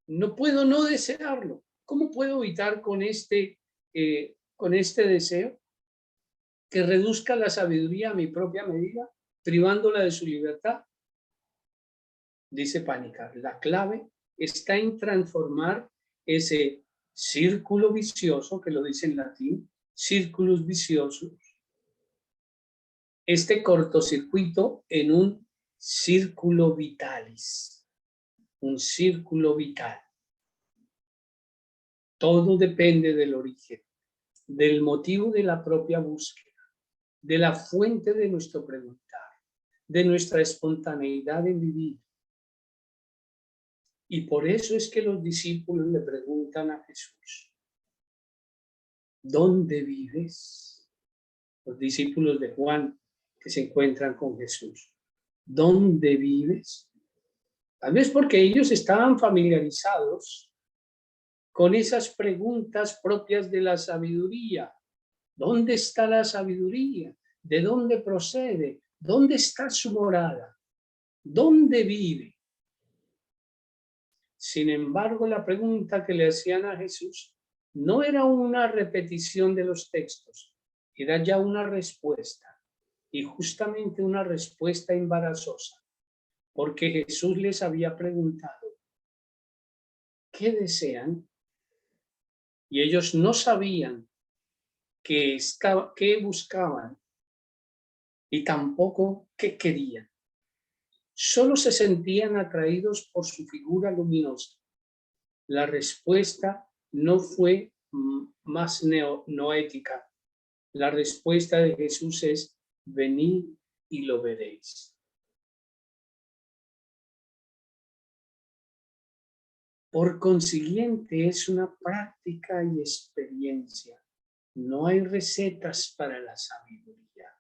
No puedo no desearlo. ¿Cómo puedo evitar con este deseo que reduzca la sabiduría a mi propia medida, privándola de su libertad? Dice Panica, la clave está en transformar ese círculo vicioso, que lo dice en latín, círculos viciosos, este cortocircuito en un círculo vitalis, un círculo vital. Todo depende del origen, del motivo de la propia búsqueda, de la fuente de nuestro preguntar, de nuestra espontaneidad en vivir. Y por eso es que los discípulos le preguntan a Jesús: ¿dónde vives? Los discípulos de Juan que se encuentran con Jesús. ¿Dónde vives? Tal vez porque ellos estaban familiarizados con esas preguntas propias de la sabiduría. ¿Dónde está la sabiduría? ¿De dónde procede? ¿Dónde está su morada? ¿Dónde vive? Sin embargo, la pregunta que le hacían a Jesús no era una repetición de los textos, era ya una respuesta, y justamente una respuesta embarazosa, porque Jesús les había preguntado: ¿qué desean? Y ellos no sabían qué buscaban y tampoco qué querían. Solo se sentían atraídos por su figura luminosa. La respuesta no fue más noética. La respuesta de Jesús es: venid y lo veréis. Por consiguiente, es una práctica y experiencia. No hay recetas para la sabiduría.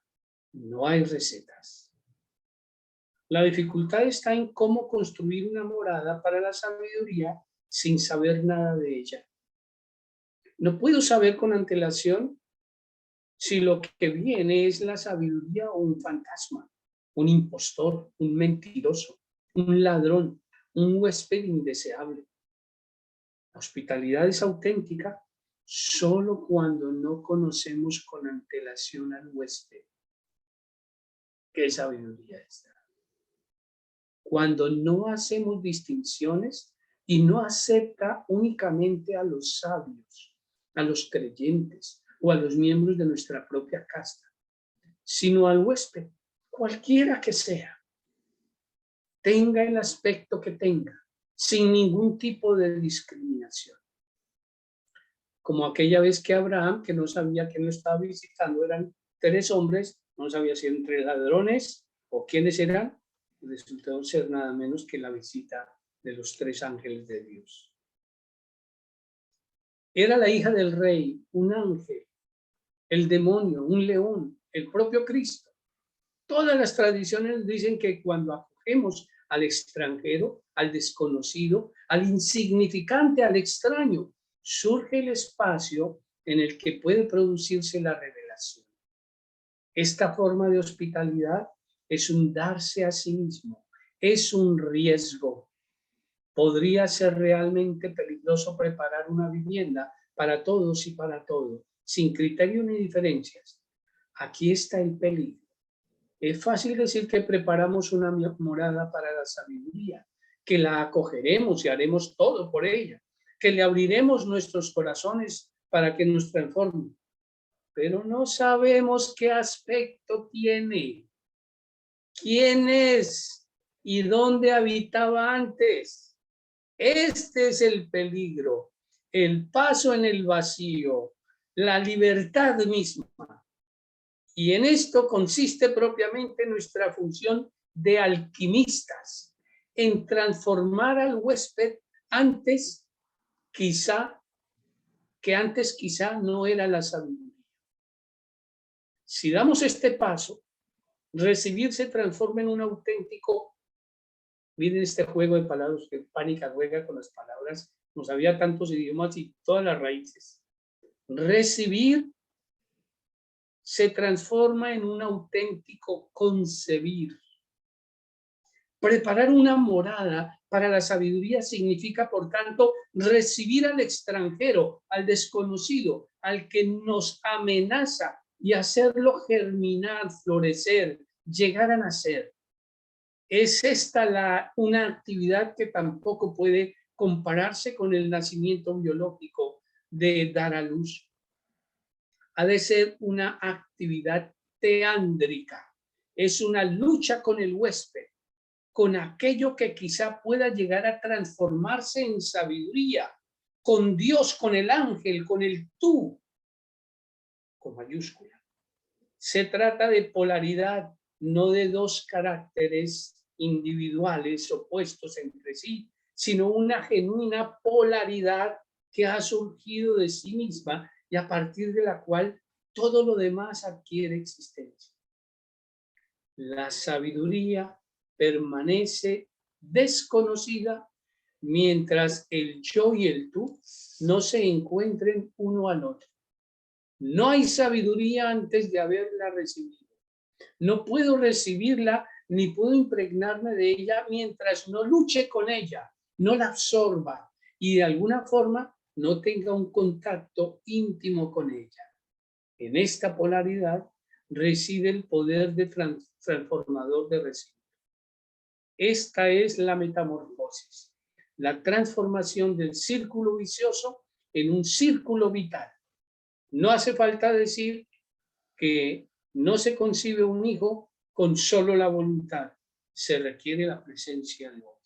No hay recetas. La dificultad está en cómo construir una morada para la sabiduría sin saber nada de ella. No puedo saber con antelación si lo que viene es la sabiduría o un fantasma, un impostor, un mentiroso, un ladrón, un huésped indeseable. Hospitalidad es auténtica solo cuando no conocemos con antelación al huésped. ¿Qué sabiduría esta? Cuando no hacemos distinciones y no acepta únicamente a los sabios, a los creyentes o a los miembros de nuestra propia casta, sino al huésped, cualquiera que sea, tenga el aspecto que tenga, sin ningún tipo de discriminación. Como aquella vez que Abraham, que no sabía que no estaba visitando, eran 3 hombres, no sabía si eran 3 ladrones o quiénes eran, resultó ser nada menos que la visita de los 3 ángeles de Dios. Era la hija del rey, un ángel, el demonio, un león, el propio Cristo. Todas las tradiciones dicen que cuando acogemos al extranjero, al desconocido, al insignificante, al extraño, surge el espacio en el que puede producirse la revelación. Esta forma de hospitalidad es un darse a sí mismo, es un riesgo. Podría ser realmente peligroso preparar una vivienda para todos y para todo, sin criterio ni diferencias. Aquí está el peligro. Es fácil decir que preparamos una morada para la sabiduría, que la acogeremos y haremos todo por ella, que le abriremos nuestros corazones para que nos transforme. Pero no sabemos qué aspecto tiene, quién es y dónde habitaba antes. Este es el peligro, el paso en el vacío, la libertad misma. Y en esto consiste propiamente nuestra función de alquimistas, en transformar al huésped antes quizá no era la sabiduría. Si damos este paso, recibir se transforma en un auténtico, miren este juego de palabras que Pánica juega con las palabras, no sabía tantos idiomas y todas las raíces. Recibir se transforma en un auténtico concebir. Preparar una morada para la sabiduría significa, por tanto, recibir al extranjero, al desconocido, al que nos amenaza y hacerlo germinar, florecer, llegar a nacer. Es esta una actividad que tampoco puede compararse con el nacimiento biológico de dar a luz. Ha de ser una actividad teándrica. Es una lucha con el huésped, con aquello que quizá pueda llegar a transformarse en sabiduría, con Dios, con el ángel, con el tú, con mayúscula. Se trata de polaridad, no de 2 caracteres individuales opuestos entre sí, sino una genuina polaridad que ha surgido de sí misma y a partir de la cual todo lo demás adquiere existencia. La sabiduría permanece desconocida mientras el yo y el tú no se encuentren uno al otro. No hay sabiduría antes de haberla recibido. No puedo recibirla ni puedo impregnarme de ella mientras no luche con ella, no la absorba y de alguna forma no tenga un contacto íntimo con ella. En esta polaridad reside el poder de transformador de recibir. Esta es la metamorfosis, la transformación del círculo vicioso en un círculo vital. No hace falta decir que no se concibe un hijo con solo la voluntad, se requiere la presencia de otro.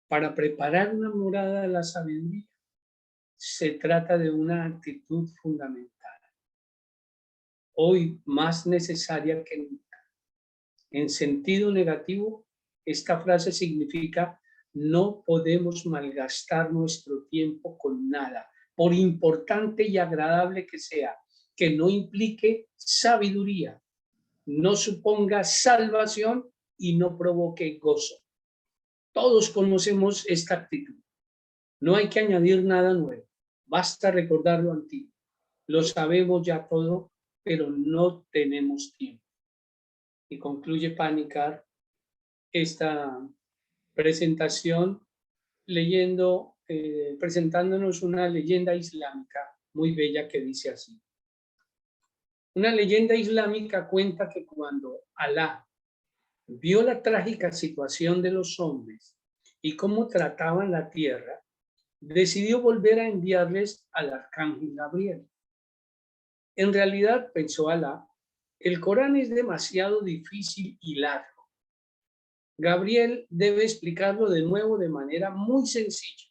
Para preparar una morada de la sabiduría, se trata de una actitud fundamental, hoy más necesaria que nunca. En sentido negativo, esta frase significa: no podemos malgastar nuestro tiempo con nada, por importante y agradable que sea, que no implique sabiduría, no suponga salvación y no provoque gozo. Todos conocemos esta actitud. No hay que añadir nada nuevo, basta recordar lo antiguo. Lo sabemos ya todo, pero no tenemos tiempo. Y concluye Panikkar: esta presentación presentándonos una leyenda islámica muy bella que dice así. Una leyenda islámica cuenta que cuando Alá vio la trágica situación de los hombres y cómo trataban la tierra, decidió volver a enviarles al arcángel Gabriel. En realidad, pensó Alá, el Corán es demasiado difícil y largo. Gabriel debe explicarlo de nuevo de manera muy sencilla.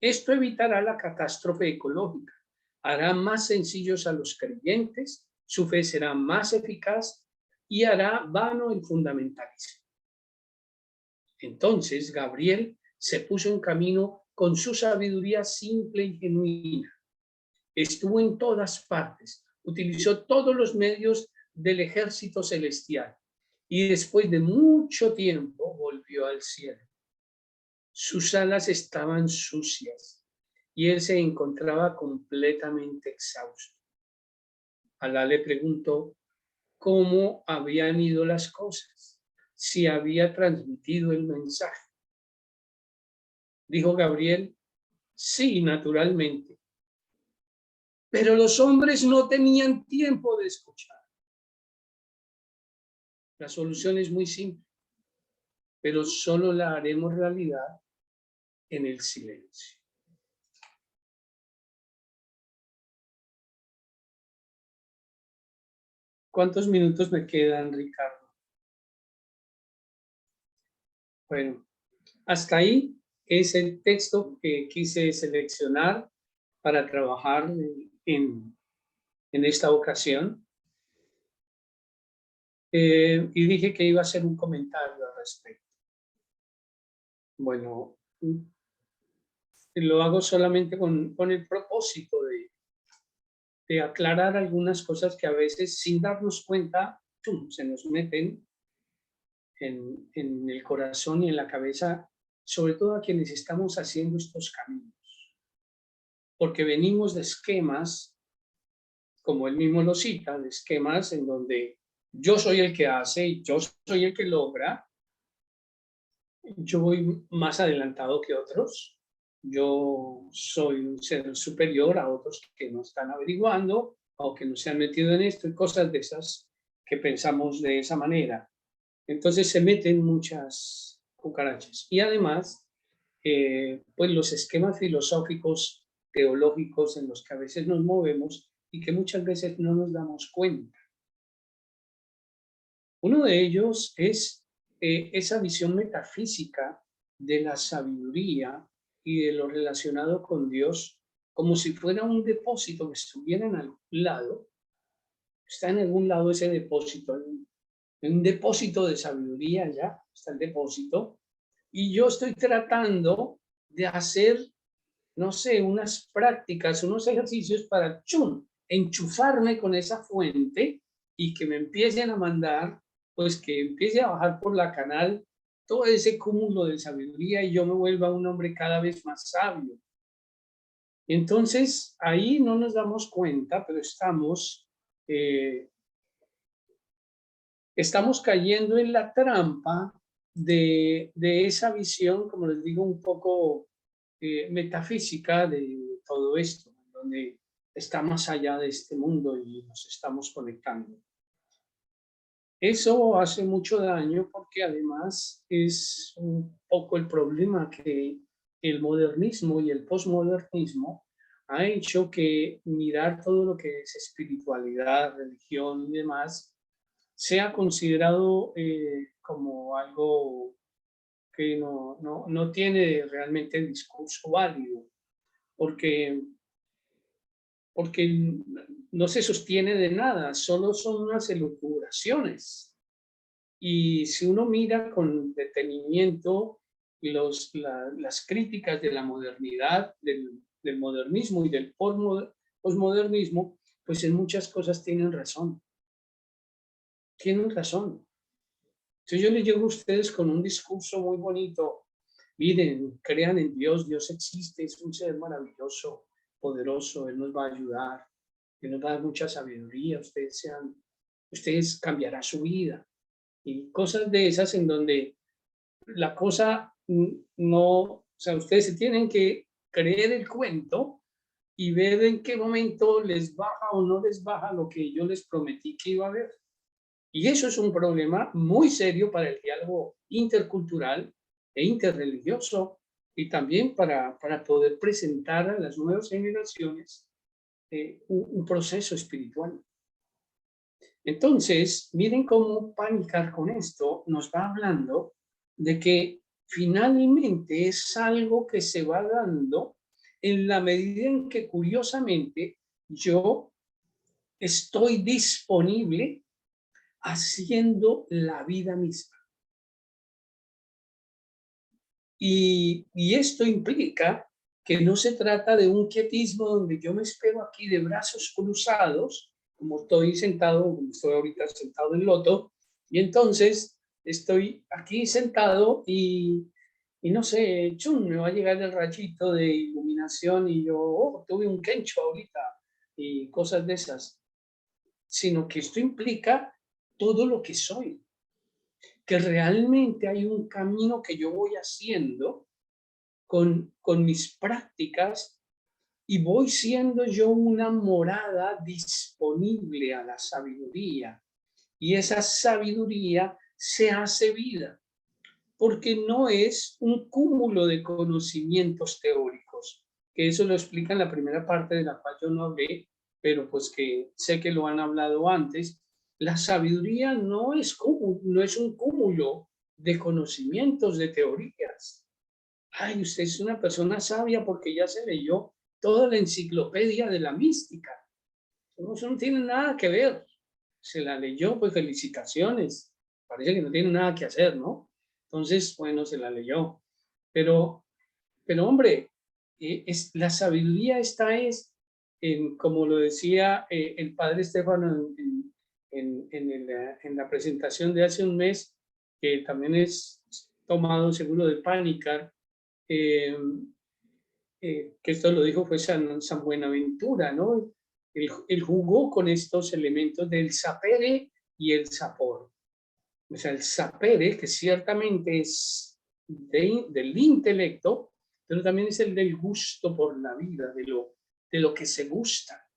Esto evitará la catástrofe ecológica, hará más sencillos a los creyentes, su fe será más eficaz y hará vano el fundamentalismo. Entonces Gabriel se puso en camino con su sabiduría simple y genuina. Estuvo en todas partes, utilizó todos los medios del ejército celestial y después de mucho tiempo volvió al cielo. Sus alas estaban sucias y él se encontraba completamente exhausto. Alá le preguntó cómo habían ido las cosas, si había transmitido el mensaje. Dijo Gabriel, sí, naturalmente. Pero los hombres no tenían tiempo de escuchar. La solución es muy simple, pero solo la haremos realidad en el silencio. ¿Cuántos minutos me quedan, Ricardo? Bueno, hasta ahí es el texto que quise seleccionar para trabajar en esta ocasión. Y dije que iba a hacer un comentario al respecto. Bueno, lo hago solamente con el propósito de aclarar algunas cosas que a veces sin darnos cuenta se nos meten en el corazón y en la cabeza, sobre todo a quienes estamos haciendo estos caminos. Porque venimos de esquemas, como él mismo lo cita, de esquemas en donde yo soy el que hace y yo soy el que logra, yo voy más adelantado que otros, yo soy un ser superior a otros que no están averiguando o que no se han metido en esto y cosas de esas que pensamos de esa manera. Entonces se meten muchas cucarachas. Y además, pues los esquemas filosóficos, teológicos en los que a veces nos movemos y que muchas veces no nos damos cuenta. Uno de ellos es esa visión metafísica de la sabiduría y de lo relacionado con Dios, como si fuera un depósito que estuviera en algún lado. Está en algún lado ese depósito, en un depósito de sabiduría, ya está el depósito, y yo estoy tratando de hacer, no sé, unas prácticas, unos ejercicios para enchufarme con esa fuente y que me empiecen a mandar, pues que empiece a bajar por la canal todo ese cúmulo de sabiduría y yo me vuelva un hombre cada vez más sabio. Entonces, ahí no nos damos cuenta, pero estamos cayendo en la trampa de esa visión, como les digo, un poco metafísica de todo esto, donde está más allá de este mundo y nos estamos conectando. Eso hace mucho daño porque además es un poco el problema que el modernismo y el posmodernismo ha hecho que mirar todo lo que es espiritualidad, religión y demás sea considerado como algo que no tiene realmente el discurso válido, porque no se sostiene de nada, solo son unas elucubraciones. Y si uno mira con detenimiento las críticas de la modernidad, del modernismo y del posmodernismo, pues en muchas cosas tienen razón. Tienen razón. Entonces yo les llego a ustedes con un discurso muy bonito. Miren, crean en Dios, Dios existe, es un ser maravilloso, poderoso, Él nos va a ayudar, Él nos va a dar mucha sabiduría, ustedes cambiará su vida. Y cosas de esas en donde la cosa no, o sea, ustedes se tienen que creer el cuento y ver en qué momento les baja o no les baja lo que yo les prometí que iba a haber. Y eso es un problema muy serio para el diálogo intercultural e interreligioso y también para poder presentar a las nuevas generaciones un proceso espiritual. Entonces, miren cómo Panikkar con esto nos va hablando de que finalmente es algo que se va dando en la medida en que curiosamente yo estoy disponible haciendo la vida misma. Y esto implica que no se trata de un quietismo donde yo me espero aquí de brazos cruzados, como estoy sentado, como estoy ahorita sentado en loto, y entonces estoy aquí sentado y no sé, chum, me va a llegar el rayito de iluminación y yo, oh, tuve un kencho ahorita y cosas de esas, sino que esto implica todo lo que soy, que realmente hay un camino que yo voy haciendo con mis prácticas y voy siendo yo una morada disponible a la sabiduría. Y esa sabiduría se hace vida, porque no es un cúmulo de conocimientos teóricos, que eso lo explica en la primera parte de la cual yo no hablé, pero pues que sé que lo han hablado antes. La sabiduría no es un cúmulo de conocimientos, de teorías. Ay, usted es una persona sabia porque ya se leyó toda la enciclopedia de la mística. Eso no tiene nada que ver. Se la leyó, pues felicitaciones. Parece que no tiene nada que hacer, ¿no? Entonces, bueno, se la leyó. Pero hombre, la sabiduría está como lo decía el padre Estefano en la presentación de hace un mes, que también es tomado seguro de Panikkar, que esto lo dijo fue San Buenaventura, ¿no? Él jugó con estos elementos del sapere y el sapor. O sea, el sapere, que ciertamente es del intelecto, pero también es el del gusto por la vida, de lo que se gusta.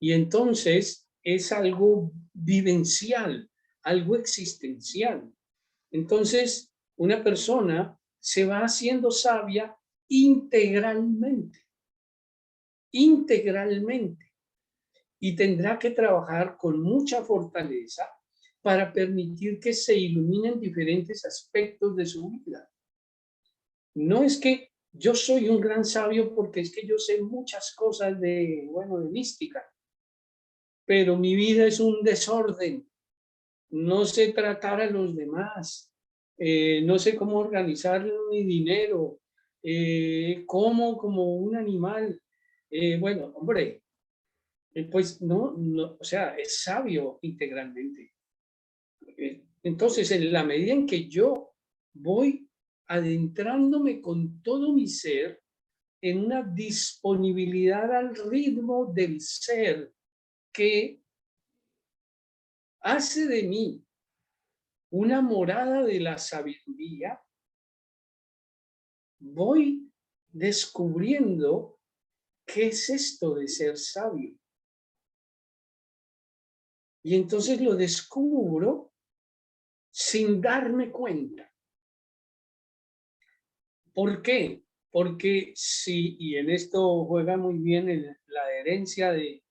Y entonces es algo vivencial, algo existencial. Entonces, una persona se va haciendo sabia integralmente, integralmente, y tendrá que trabajar con mucha fortaleza para permitir que se iluminen diferentes aspectos de su vida. No es que yo soy un gran sabio porque es que yo sé muchas cosas de mística, pero mi vida es un desorden. No sé tratar a los demás, no sé cómo organizar mi dinero, como un animal. Hombre, pues no, o sea, es sabio integralmente. Entonces, en la medida en que yo voy adentrándome con todo mi ser en una disponibilidad al ritmo del ser que hace de mí una morada de la sabiduría, voy descubriendo qué es esto de ser sabio. Y entonces lo descubro sin darme cuenta. ¿Por qué? Porque sí, y en esto juega muy bien la herencia de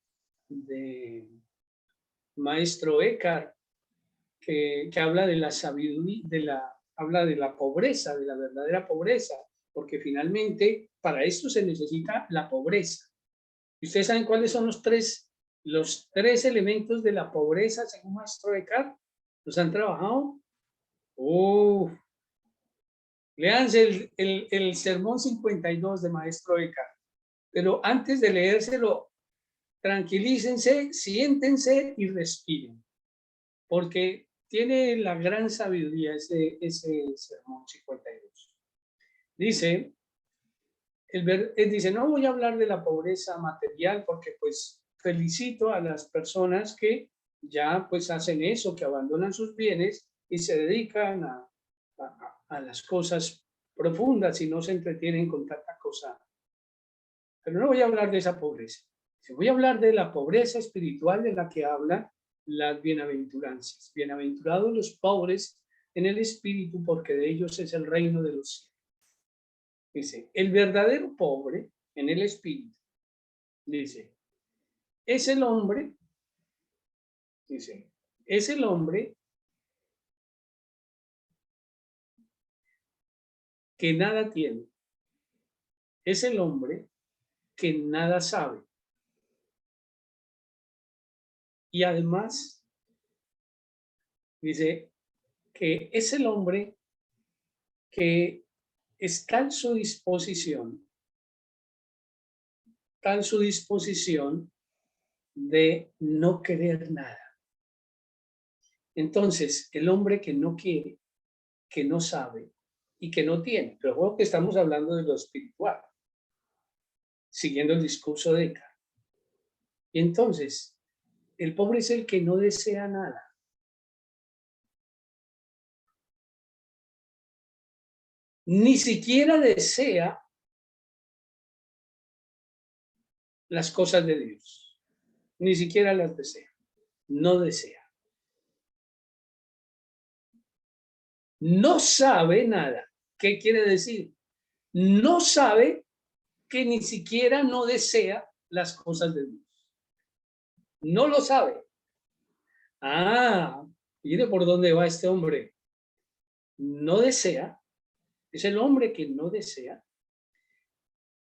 maestro Eckhart, que habla de la sabiduría, habla de la pobreza, de la verdadera pobreza, porque finalmente para esto se necesita la pobreza. ¿Y ustedes saben cuáles son los tres elementos de la pobreza según maestro Eckhart? ¿Los han trabajado? Léanse el sermón 52 de maestro Eckhart. Pero antes de leérselo, tranquilícense, siéntense y respiren, porque tiene la gran sabiduría ese sermón 52. Dice, él dice, no voy a hablar de la pobreza material porque pues felicito a las personas que ya pues hacen eso, que abandonan sus bienes y se dedican a las cosas profundas y no se entretienen con tanta cosa. Pero no voy a hablar de esa pobreza. Voy a hablar de la pobreza espiritual de la que hablan las bienaventuranzas. Bienaventurados los pobres en el espíritu, porque de ellos es el reino de los cielos. Dice, el verdadero pobre en el espíritu, dice, es el hombre, dice, es el hombre que nada tiene, es el hombre que nada sabe. Y además, dice que es el hombre que está en su disposición, de no querer nada. Entonces, el hombre que no quiere, que no sabe y que no tiene, pero bueno, que estamos hablando de lo espiritual, siguiendo el discurso de Eckhart. Y entonces, el pobre es el que no desea nada. Ni siquiera desea las cosas de Dios. Ni siquiera las desea. No desea. No sabe nada. ¿Qué quiere decir? No sabe que ni siquiera no desea las cosas de Dios. No lo sabe. Ah, mire por dónde va este hombre. No desea. Es el hombre que no desea.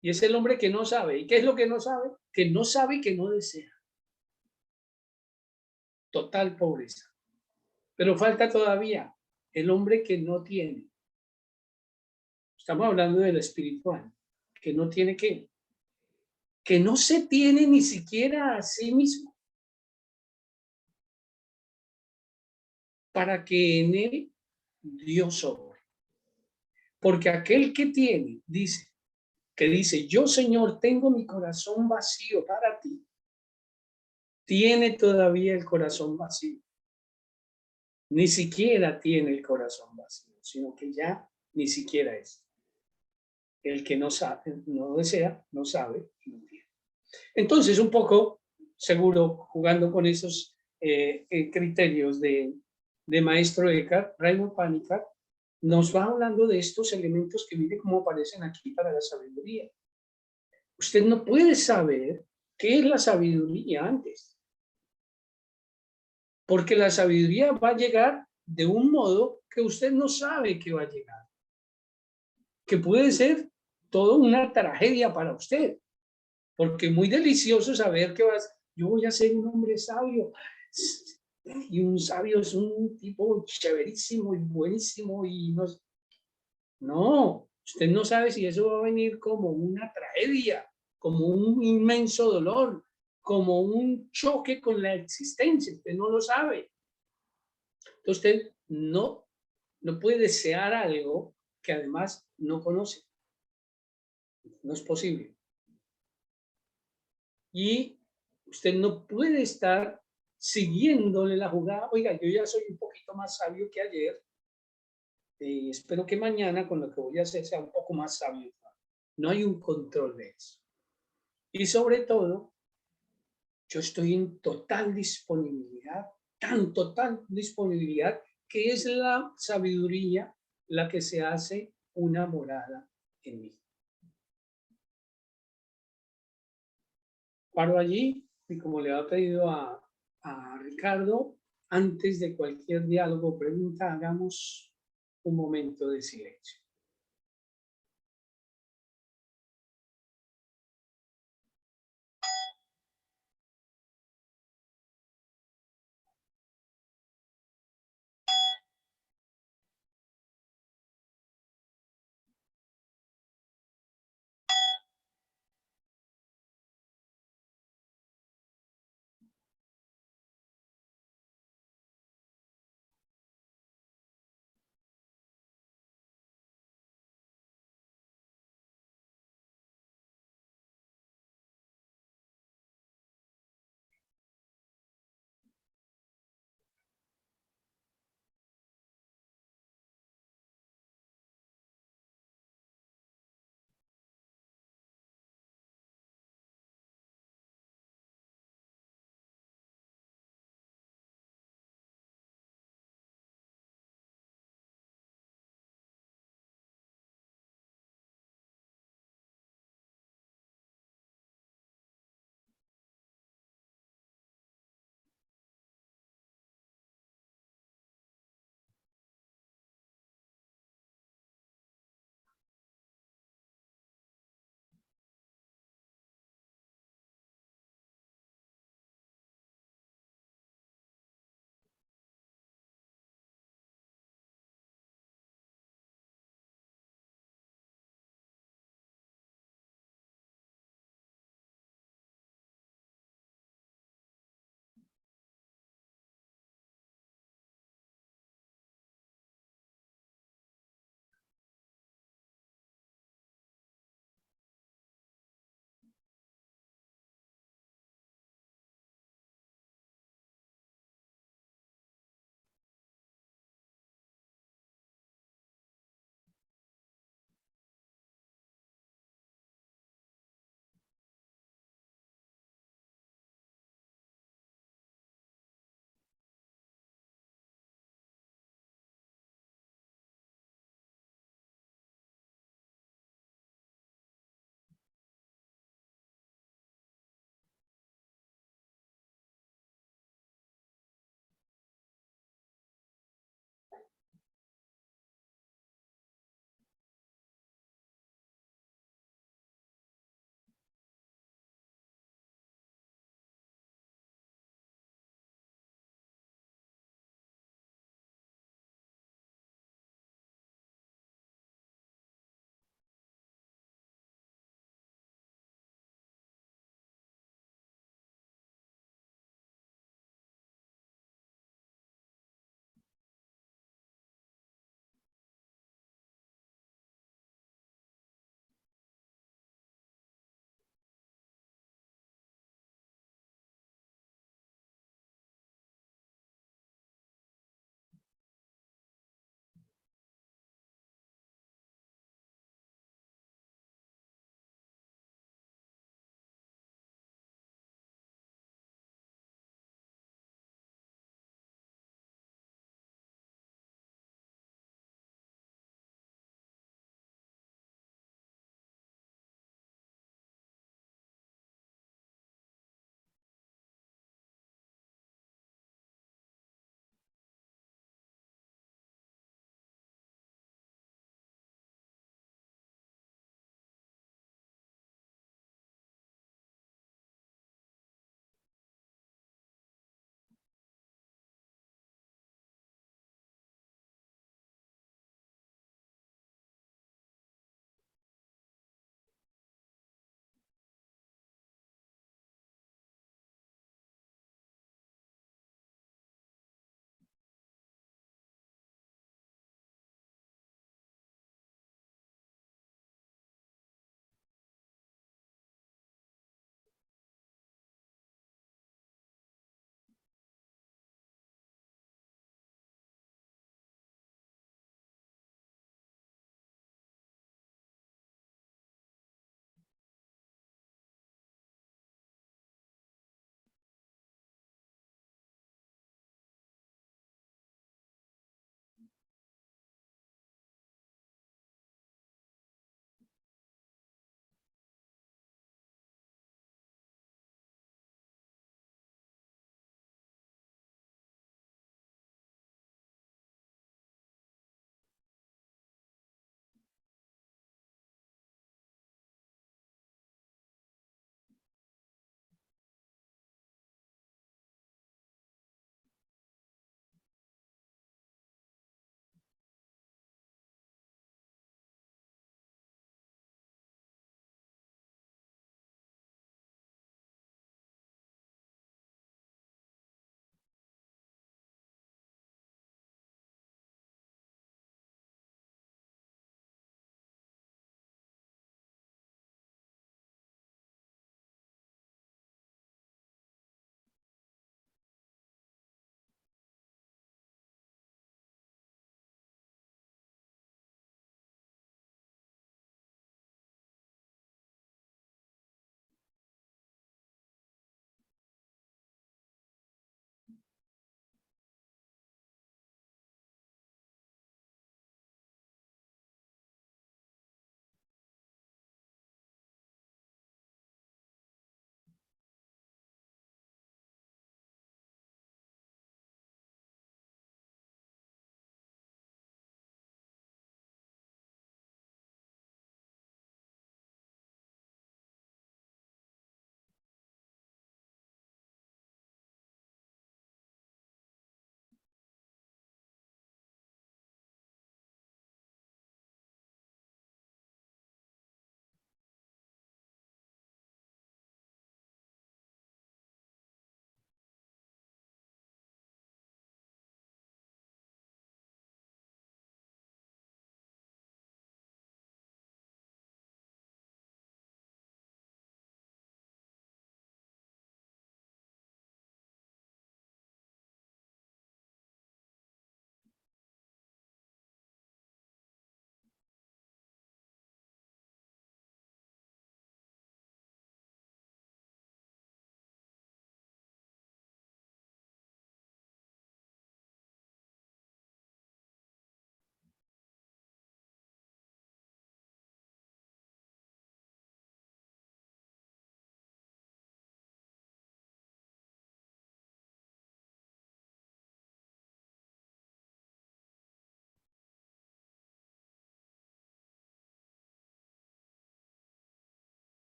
Y es el hombre que no sabe. ¿Y qué es lo que no sabe? Que no sabe y que no desea. Total pobreza. Pero falta todavía el hombre que no tiene. Estamos hablando del espiritual. Que no tiene qué. Que no se tiene ni siquiera a sí mismo. Para que en él Dios obre. Porque aquel que tiene, dice, yo Señor tengo mi corazón vacío para ti, tiene todavía el corazón vacío. Ni siquiera tiene el corazón vacío, sino que ya ni siquiera es. El que no sabe, no desea, no sabe y no tiene. Entonces, un poco, seguro, jugando con esos criterios de maestro Eckhart, Raymond Panikar nos va hablando de estos elementos que mire cómo aparecen aquí para la sabiduría. Usted no puede saber qué es la sabiduría antes, porque la sabiduría va a llegar de un modo que usted no sabe que va a llegar, que puede ser toda una tragedia para usted, porque muy delicioso saber que yo voy a ser un hombre sabio, y un sabio es un tipo chéverísimo y buenísimo, y no, usted no sabe si eso va a venir como una tragedia, como un inmenso dolor, como un choque con la existencia, usted no lo sabe. Entonces usted no puede desear algo que además no conoce. No es posible. Y usted no puede estar siguiéndole la jugada. Oiga, yo ya soy un poquito más sabio que ayer. Espero que mañana con lo que voy a hacer sea un poco más sabio. No hay un control de eso. Y sobre todo, yo estoy en total disponibilidad, tan total disponibilidad, que es la sabiduría la que se hace una morada en mí. Paro allí y como le ha pedido a Ricardo, antes de cualquier diálogo o pregunta, hagamos un momento de silencio.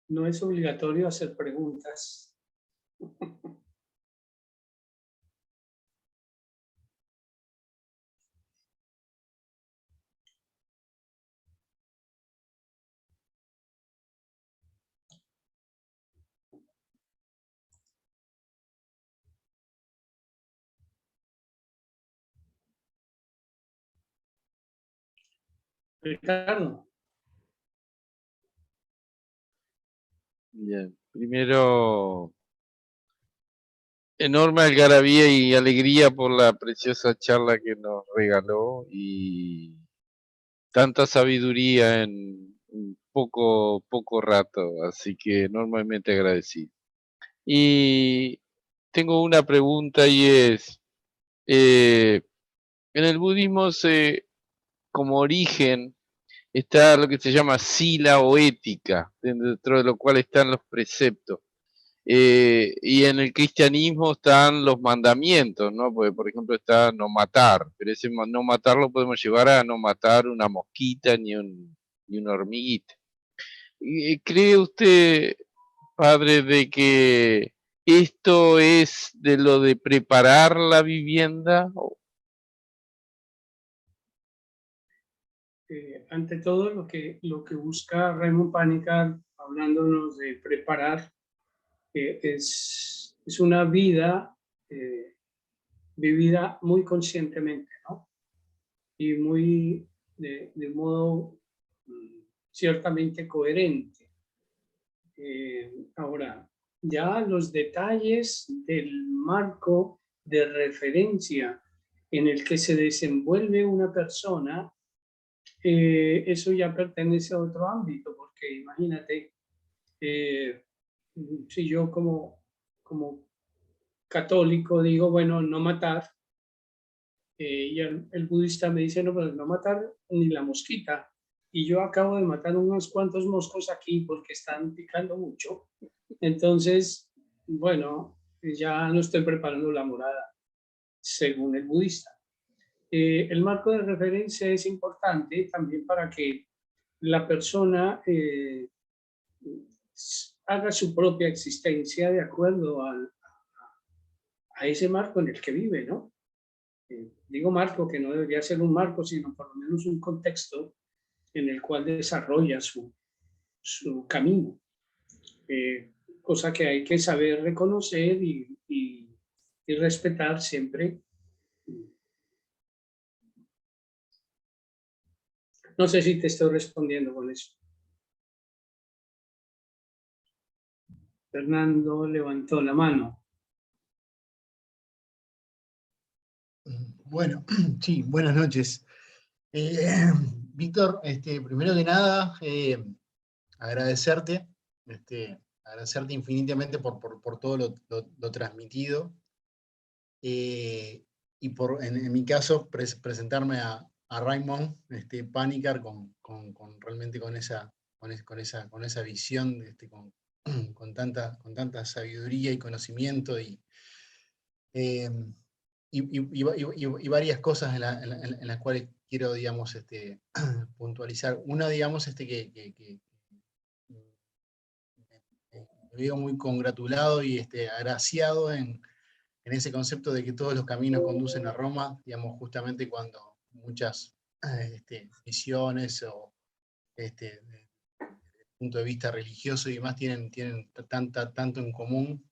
no es obligatorio hacer preguntas. Ricardo. Bien, primero, enorme algarabía y alegría por la preciosa charla que nos regaló y tanta sabiduría en poco rato, así que enormemente agradecido. Y tengo una pregunta y es, en el budismo como origen está lo que se llama sila o ética, dentro de lo cual están los preceptos. Y en el cristianismo están los mandamientos, ¿no? Porque, por ejemplo, está no matar, pero ese no matar lo podemos llevar a no matar una mosquita ni una hormiguita. ¿Cree usted, padre, de que esto es de lo de preparar la vivienda? Ante todo, lo que busca Raymond Panikkar, hablándonos de preparar, es una vida vivida muy conscientemente, ¿no? Y muy de modo ciertamente coherente. Ahora, ya los detalles del marco de referencia en el que se desenvuelve una persona, eso ya pertenece a otro ámbito, porque imagínate, si yo como católico digo, bueno, no matar, y el budista me dice, no, pero no matar ni la mosquita, y yo acabo de matar unos cuantos moscos aquí porque están picando mucho, entonces, bueno, ya no estoy preparando la morada, según el budista. El marco de referencia es importante también para que la persona haga su propia existencia de acuerdo a ese marco en el que vive, ¿no? Digo marco que no debería ser un marco, sino por lo menos un contexto en el cual desarrolla su camino, cosa que hay que saber reconocer y respetar siempre. No sé si te estoy respondiendo con eso. Fernando levantó la mano. Bueno, sí, buenas noches. Víctor, primero que nada, agradecerte, agradecerte infinitamente por todo lo transmitido, y en mi caso, presentarme a Raymond Panikkar realmente con esa visión, con tanta sabiduría y conocimiento eh, y varias cosas en las cuales quiero, digamos, puntualizar. Una, digamos, que me veo muy congratulado y agraciado en ese concepto de que todos los caminos conducen a Roma, digamos, justamente cuando muchas visiones o desde el punto de vista religioso y demás tienen tanto en común,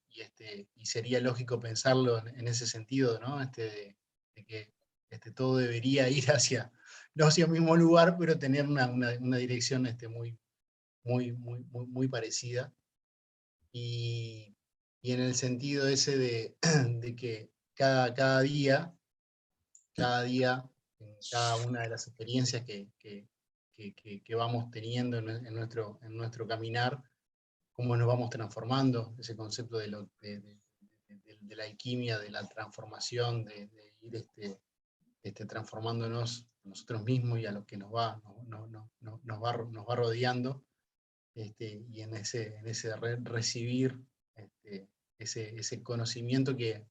y sería lógico pensarlo en ese sentido, ¿no? De que todo debería ir no hacia el mismo lugar, pero tener una dirección muy parecida. Y en el sentido ese de que cada día, en cada una de las experiencias que vamos teniendo en nuestro caminar, cómo nos vamos transformando, ese concepto de la alquimia, de la transformación, de ir transformándonos nosotros mismos y a lo que nos va rodeando, y en ese recibir ese conocimiento que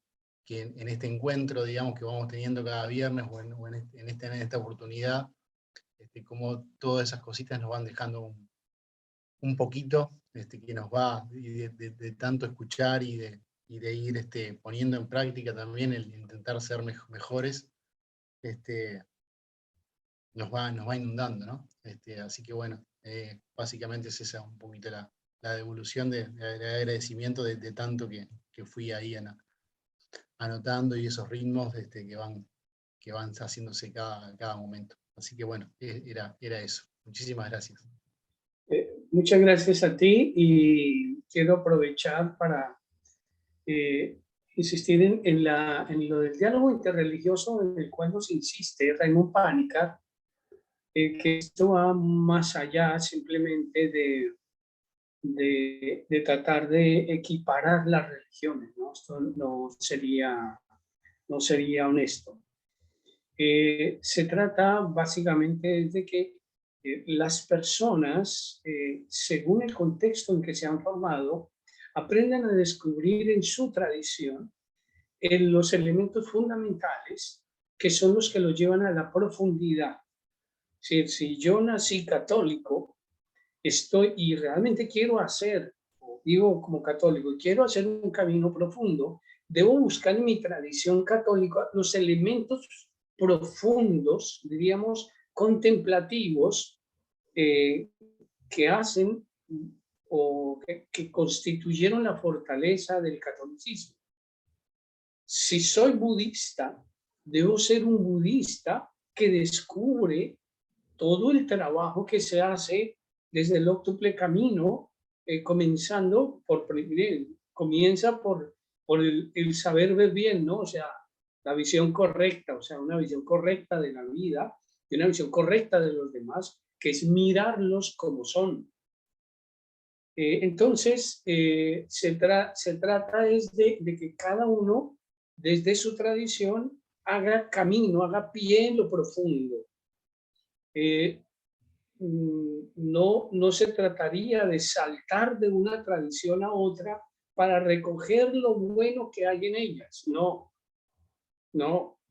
en este encuentro, digamos, que vamos teniendo cada viernes o en esta oportunidad, como todas esas cositas nos van dejando un poquito, que nos va de tanto escuchar y de ir poniendo en práctica también el intentar ser mejores, nos va inundando, ¿no? Así que bueno, básicamente es esa un poquito la devolución de agradecimiento de tanto que fui ahí anotando, y esos ritmos que van haciéndose cada momento. Así que bueno, era eso. Muchísimas gracias. Muchas gracias a ti, y quiero aprovechar para insistir en lo del diálogo interreligioso, en el cual nos insiste Raymond Panikkar, que esto va más allá simplemente de tratar de equiparar las religiones, ¿no? Esto no sería honesto. Se trata básicamente de que las personas, según el contexto en que se han formado, aprendan a descubrir en su tradición los elementos fundamentales que son los que los llevan a la profundidad. Si yo nací católico, y realmente quiero hacer, digo como católico, quiero hacer un camino profundo, debo buscar en mi tradición católica los elementos profundos, diríamos, contemplativos, que hacen o que constituyeron la fortaleza del catolicismo. Si soy budista, debo ser un budista que descubre todo el trabajo que se hace desde el óctuple camino, comenzando comienza por el saber ver bien, ¿no? O sea, la visión correcta, o sea, una visión correcta de la vida y una visión correcta de los demás, que es mirarlos como son. Entonces, se trata es de que cada uno, desde su tradición, haga camino, haga pie en lo profundo. No se trataría de saltar de una tradición a otra para recoger lo bueno que hay en ellas. No,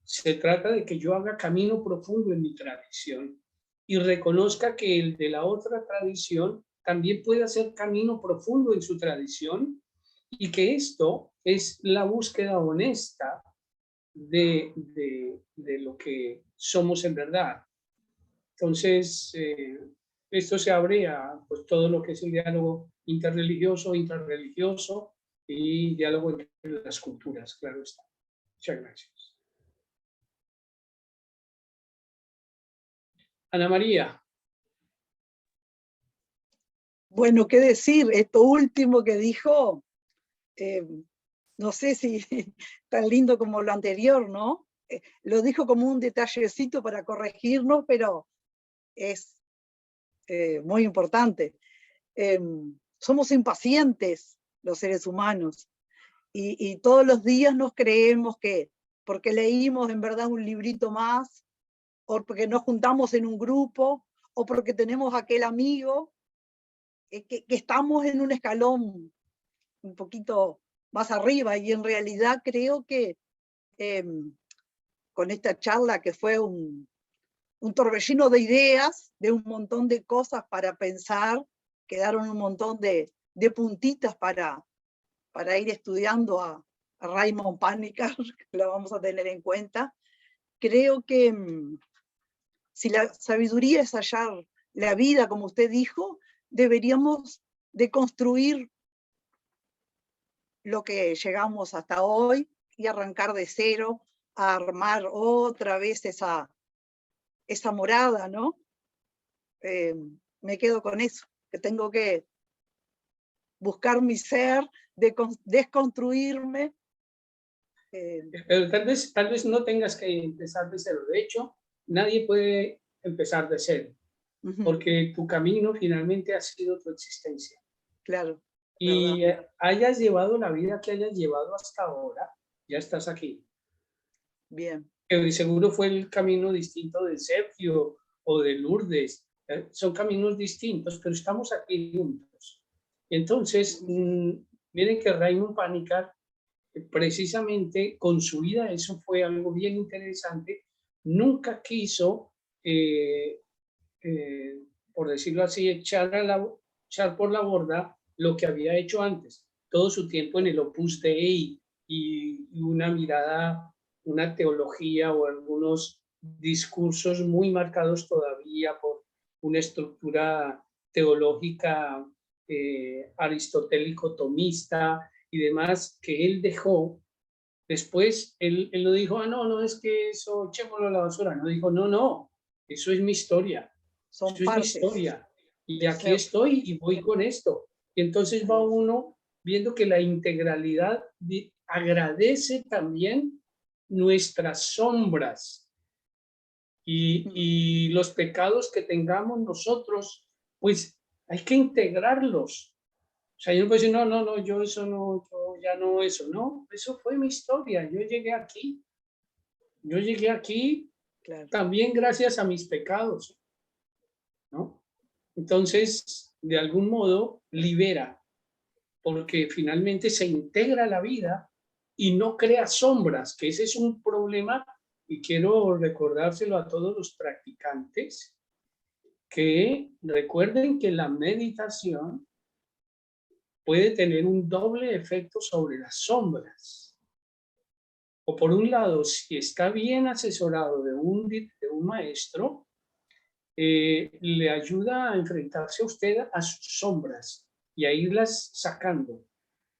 se trata de que yo haga camino profundo en mi tradición y reconozca que el de la otra tradición también puede hacer camino profundo en su tradición, y que esto es la búsqueda honesta de lo que somos en verdad. Entonces, esto se abre a pues, todo lo que es el diálogo interreligioso, intrarreligioso y diálogo entre las culturas, claro está. Muchas gracias. Ana María. Bueno, qué decir, esto último que dijo, no sé si tan lindo como lo anterior, ¿no? Lo dijo como un detallecito para corregirnos, pero es muy importante. Somos impacientes los seres humanos, y todos los días nos creemos que porque leímos en verdad un librito más, o porque nos juntamos en un grupo, o porque tenemos aquel amigo, que estamos en un escalón un poquito más arriba, y en realidad creo que con esta charla, que fue un torbellino de ideas, de un montón de cosas para pensar, quedaron un montón de puntitas para ir estudiando a Raymond Panikkar, que lo vamos a tener en cuenta. Creo que si la sabiduría es hallar la vida, como usted dijo, deberíamos de construir lo que llegamos hasta hoy y arrancar de cero, a armar otra vez esa morada, ¿no? Me quedo con eso, que tengo que buscar mi ser, desconstruirme. Pero tal vez no tengas que empezar de cero. De hecho, nadie puede empezar de cero, porque tu camino finalmente ha sido tu existencia. Claro. Y hayas llevado la vida que hayas llevado hasta ahora, ya estás aquí. Bien. Que seguro fue el camino distinto de Sergio o de Lourdes. Son caminos distintos, pero estamos aquí juntos. Entonces, miren que Raymond Panikkar, precisamente con su vida, eso fue algo bien interesante, nunca quiso, por decirlo así, echar echar por la borda lo que había hecho antes, todo su tiempo en el Opus Dei y una mirada, una teología o algunos discursos muy marcados todavía por una estructura teológica aristotélico-tomista y demás que él dejó. Después él no dijo, ah, no, es que eso echémoslo a la basura. No dijo, no, eso es mi historia. Son Eso es mi partes historia. Y del aquí ser. estoy y voy con esto. Y entonces va uno viendo que la integralidad agradece también nuestras sombras y los pecados que tengamos nosotros, pues hay que integrarlos. O sea, yo no puedo decir, no, yo eso no, yo ya no eso, no, eso fue mi historia, yo llegué aquí Claro. también gracias a mis pecados, ¿no? Entonces, de algún modo, libera, porque finalmente se integra la vida y no crea sombras, que ese es un problema, y quiero recordárselo a todos los practicantes, que recuerden que la meditación puede tener un doble efecto sobre las sombras. O por un lado, si está bien asesorado de un maestro, le ayuda a enfrentarse a usted a sus sombras y a irlas sacando.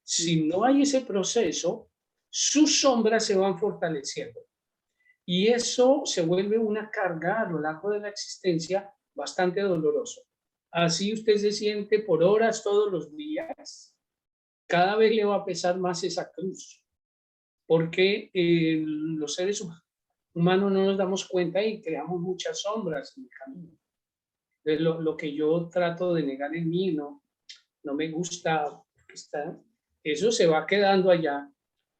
Si no hay ese proceso, sus sombras se van fortaleciendo. Y eso se vuelve una carga a lo largo de la existencia bastante doloroso. Así usted se siente por horas todos los días, cada vez le va a pesar más esa cruz, porque los seres humanos no nos damos cuenta y creamos muchas sombras en el camino. Entonces, lo que yo trato de negar en mí, no me gusta, eso se va quedando allá.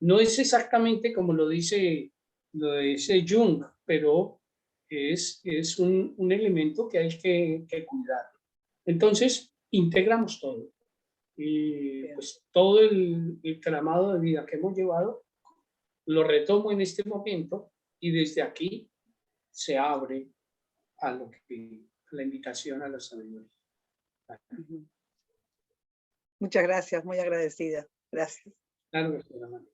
No es exactamente como lo dice Jung, pero es un elemento que hay que cuidar. Entonces, integramos todo. Y pues todo el tramado de vida que hemos llevado lo retomo en este momento y desde aquí se abre a la invitación a la sabiduría. Muchas gracias, muy agradecida. Gracias. Claro que sí, hermano.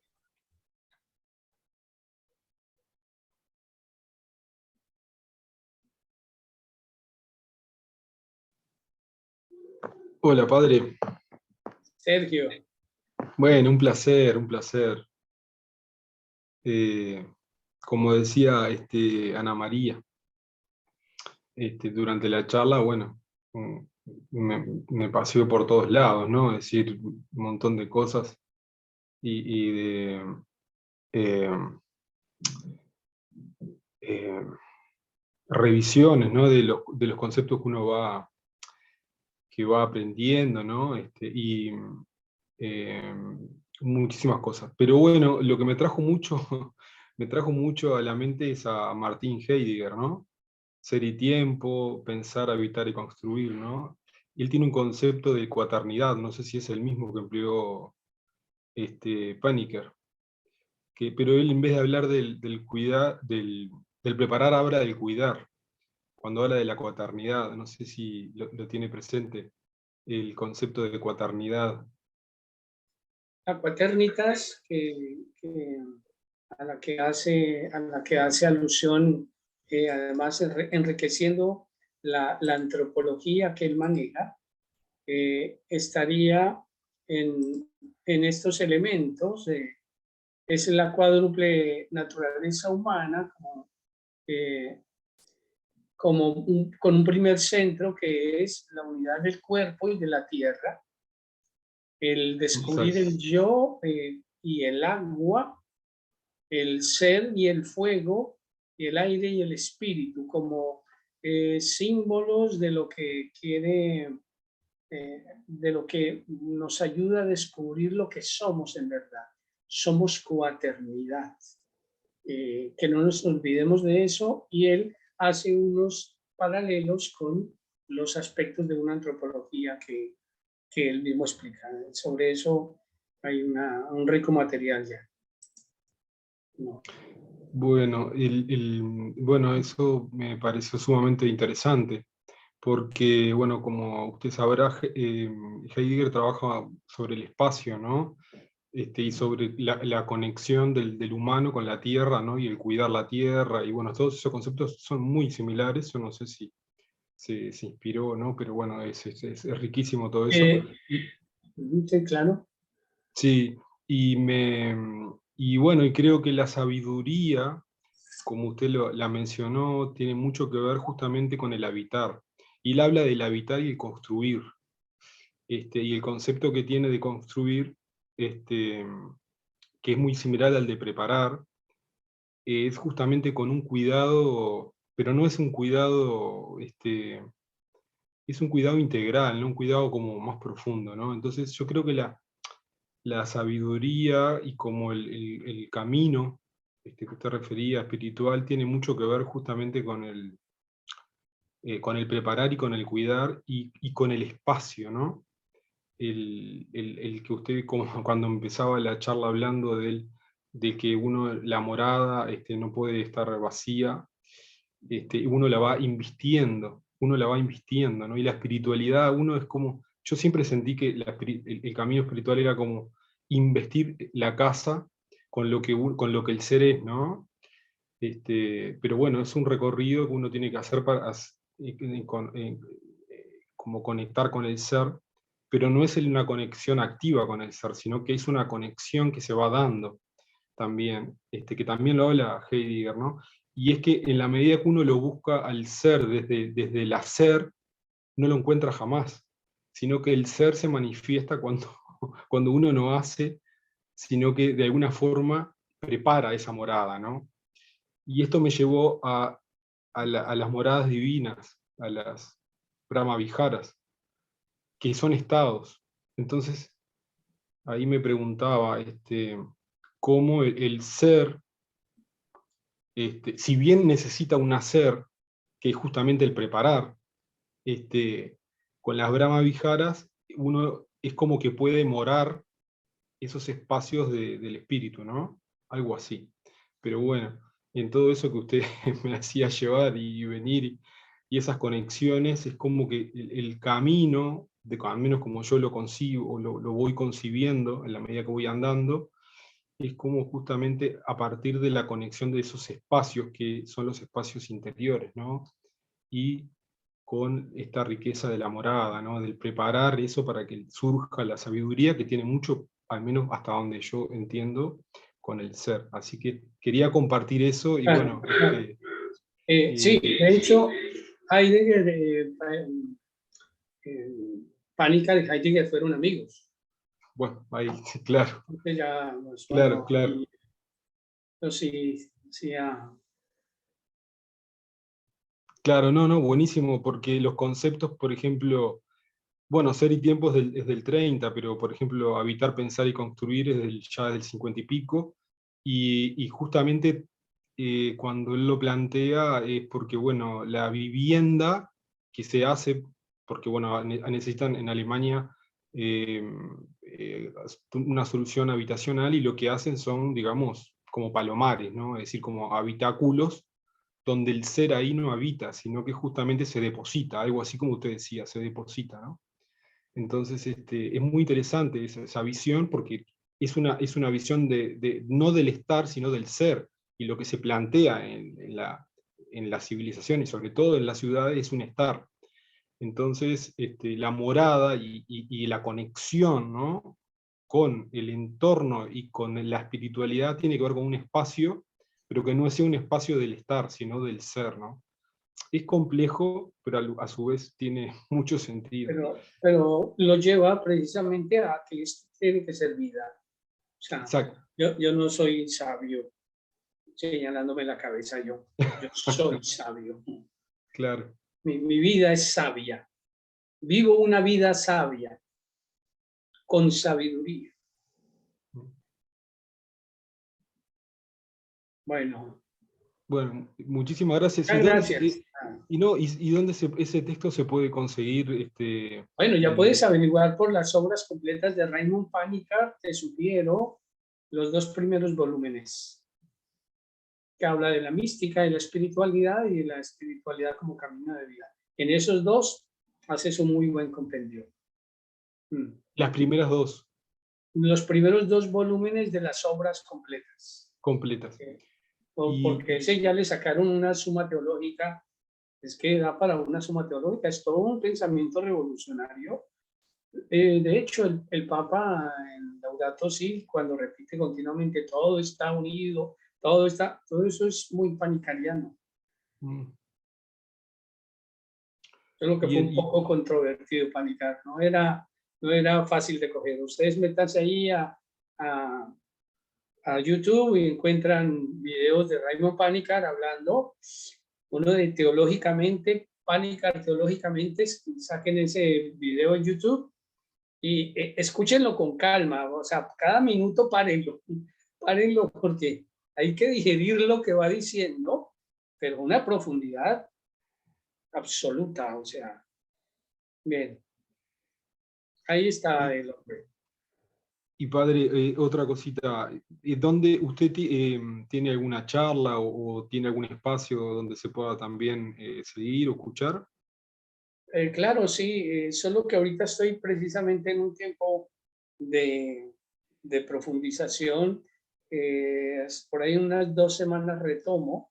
Hola, padre. Sergio. Bueno, un placer, un placer. Como decía Ana María durante la charla, bueno, me paseó por todos lados, ¿no? Es decir, un montón de cosas y de revisiones, ¿no? De los conceptos que va aprendiendo, ¿no? Y muchísimas cosas. Pero bueno, lo que me trajo mucho a la mente es a Martin Heidegger, ¿no? Ser y tiempo, pensar, habitar y construir, ¿no? Y él tiene un concepto de cuaternidad, no sé si es el mismo que empleó Paniker, pero él en vez de hablar del cuidar, del preparar, habla del cuidar, cuando habla de la cuaternidad, no sé si lo tiene presente, el concepto de cuaternidad. La Quaternitas, a la que hace alusión, además enriqueciendo la antropología que él maneja, estaría en estos elementos. Es la cuádruple naturaleza humana, con un primer centro que es la unidad del cuerpo y de la tierra, el descubrir el yo y el agua, el ser y el fuego, el aire y el espíritu, como símbolos de lo que quiere, de lo que nos ayuda a descubrir lo que somos en verdad. Somos cuaternidad. Que no nos olvidemos de eso, y él hace unos paralelos con los aspectos de una antropología que él mismo explica. Sobre eso hay un rico material ya. No. Bueno, bueno, eso me pareció sumamente interesante, porque, bueno, como usted sabrá, Heidegger trabaja sobre el espacio, ¿no? Y sobre la conexión del humano con la tierra, ¿no? Y el cuidar la tierra, y bueno, todos esos conceptos son muy similares, yo no sé si se inspiró, ¿no? Pero bueno, es riquísimo todo eso. Sí, claro. Sí, y bueno, y creo que la sabiduría, como usted la mencionó, tiene mucho que ver justamente con el habitar. Y él habla del habitar y el construir. Y el concepto que tiene de construir, que es muy similar al de preparar, es justamente con un cuidado, pero no es un cuidado, es un cuidado integral, ¿no? Un cuidado como más profundo, ¿no? Entonces yo creo que la sabiduría y como el camino que usted refería, espiritual, tiene mucho que ver justamente con el preparar y con el cuidar y con el espacio, ¿no? El que usted, como cuando empezaba la charla hablando de que la morada no puede estar vacía, y uno la va invistiendo, ¿no? Y la espiritualidad, uno es como, yo siempre sentí que el camino espiritual era como investir la casa con lo que el ser es, ¿no? Pero bueno, es un recorrido que uno tiene que hacer para como conectar con el ser, pero no es una conexión activa con el ser, sino que es una conexión que se va dando también, que también lo habla Heidegger, ¿no? Y es que en la medida que uno lo busca al ser desde el hacer, no lo encuentra jamás, sino que el ser se manifiesta cuando uno no hace, sino que de alguna forma prepara esa morada, ¿no? Y esto me llevó a las moradas divinas, a las Brahma Viharas, que son estados. Entonces, ahí me preguntaba cómo el ser, si bien necesita un hacer, que es justamente el preparar, con las Brahma Viharas, uno es como que puede morar esos espacios del espíritu, ¿no? Algo así. Pero bueno, en todo eso que usted me hacía llevar y venir, y esas conexiones, es como que el camino, al menos como yo lo concibo, o lo voy concibiendo en la medida que voy andando, es como justamente a partir de la conexión de esos espacios, que son los espacios interiores, ¿no? Y con esta riqueza de la morada, ¿no? Del preparar eso para que surja la sabiduría, que tiene mucho, al menos hasta donde yo entiendo, con el ser. Así que quería compartir eso y Claro, bueno, claro. Sí, de hecho, Heidegger, Pánica y Heidegger fueron amigos. bueno, ahí, claro, Entonces ya, pues, claro, bueno, claro. yo sí, sí, Claro, no, no, buenísimo, porque los conceptos, por ejemplo, bueno, Ser y Tiempo es del 30, pero por ejemplo, Habitar, Pensar y Construir ya del 50 y pico, y justamente cuando él lo plantea es porque, bueno, la vivienda que se hace, porque, bueno, necesitan en Alemania eh, una solución habitacional, y lo que hacen son, digamos, como palomares, ¿no? Es decir, como habitáculos, donde el ser ahí no habita, sino que justamente se deposita, algo así como usted decía, se deposita, ¿no? Entonces, es muy interesante esa visión, porque es una visión no del estar, sino del ser, y lo que se plantea en la civilización, y sobre todo en las ciudades, es un estar. Entonces, la morada y la conexión, ¿no?, con el entorno y con la espiritualidad tiene que ver con un espacio, pero que no sea un espacio del estar, sino del ser, ¿no? Es complejo, pero a su vez tiene mucho sentido. pero lo lleva precisamente a que esto tiene que ser vida. O sea, Exacto. yo no soy sabio, señalándome la cabeza yo soy sabio. Claro. Mi vida es sabia. Vivo una vida sabia, con sabiduría. Bueno, Bueno, muchísimas gracias. gracias. ¿Y dónde ese texto se puede conseguir? Bueno, ya puedes averiguar por las obras completas de Raymond Pánica, te sugiero los 2 primeros volúmenes, que habla de la mística y la espiritualidad, y de la espiritualidad como camino de vida. En esos dos haces un muy buen compendio. Las primeras dos. Los primeros dos volúmenes de las obras completas. Completas. Porque ese ya le sacaron una suma teológica, es que da para una suma teológica, es todo un pensamiento revolucionario. De hecho, el Papa en Laudato Si, cuando repite continuamente, todo está unido, todo eso es muy panicariano. Solo que fue un poco controvertido panicar, no era fácil de coger. Ustedes métanse ahí a YouTube y encuentran videos de Raymond Panikkar hablando, uno de teológicamente, Panikkar teológicamente, saquen ese video en YouTube y escúchenlo con calma, o sea, cada minuto párenlo porque hay que digerir lo que va diciendo, pero una profundidad absoluta, o sea, bien, ahí está el hombre. Y padre, otra cosita, ¿dónde usted tiene alguna charla o tiene algún espacio donde se pueda también seguir o escuchar? Claro, sí, solo que ahorita estoy precisamente en un tiempo de profundización, por ahí unas 2 semanas retomo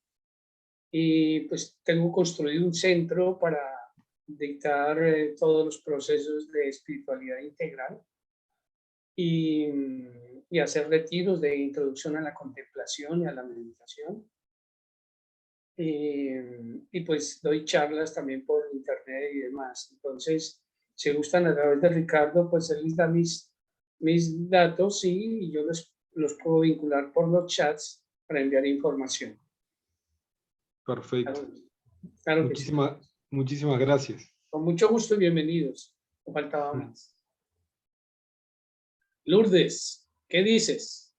y pues tengo construido un centro para dictar todos los procesos de espiritualidad integral y hacer retiros de introducción a la contemplación y a la meditación. Y pues doy charlas también por internet y demás. Entonces, si gustan a través de Ricardo, pues él les da mis datos y yo los puedo vincular por los chats para enviar información. Perfecto. Claro que sí. Muchísimas gracias. Con mucho gusto y bienvenidos. No faltaba más. Lourdes, ¿qué dices?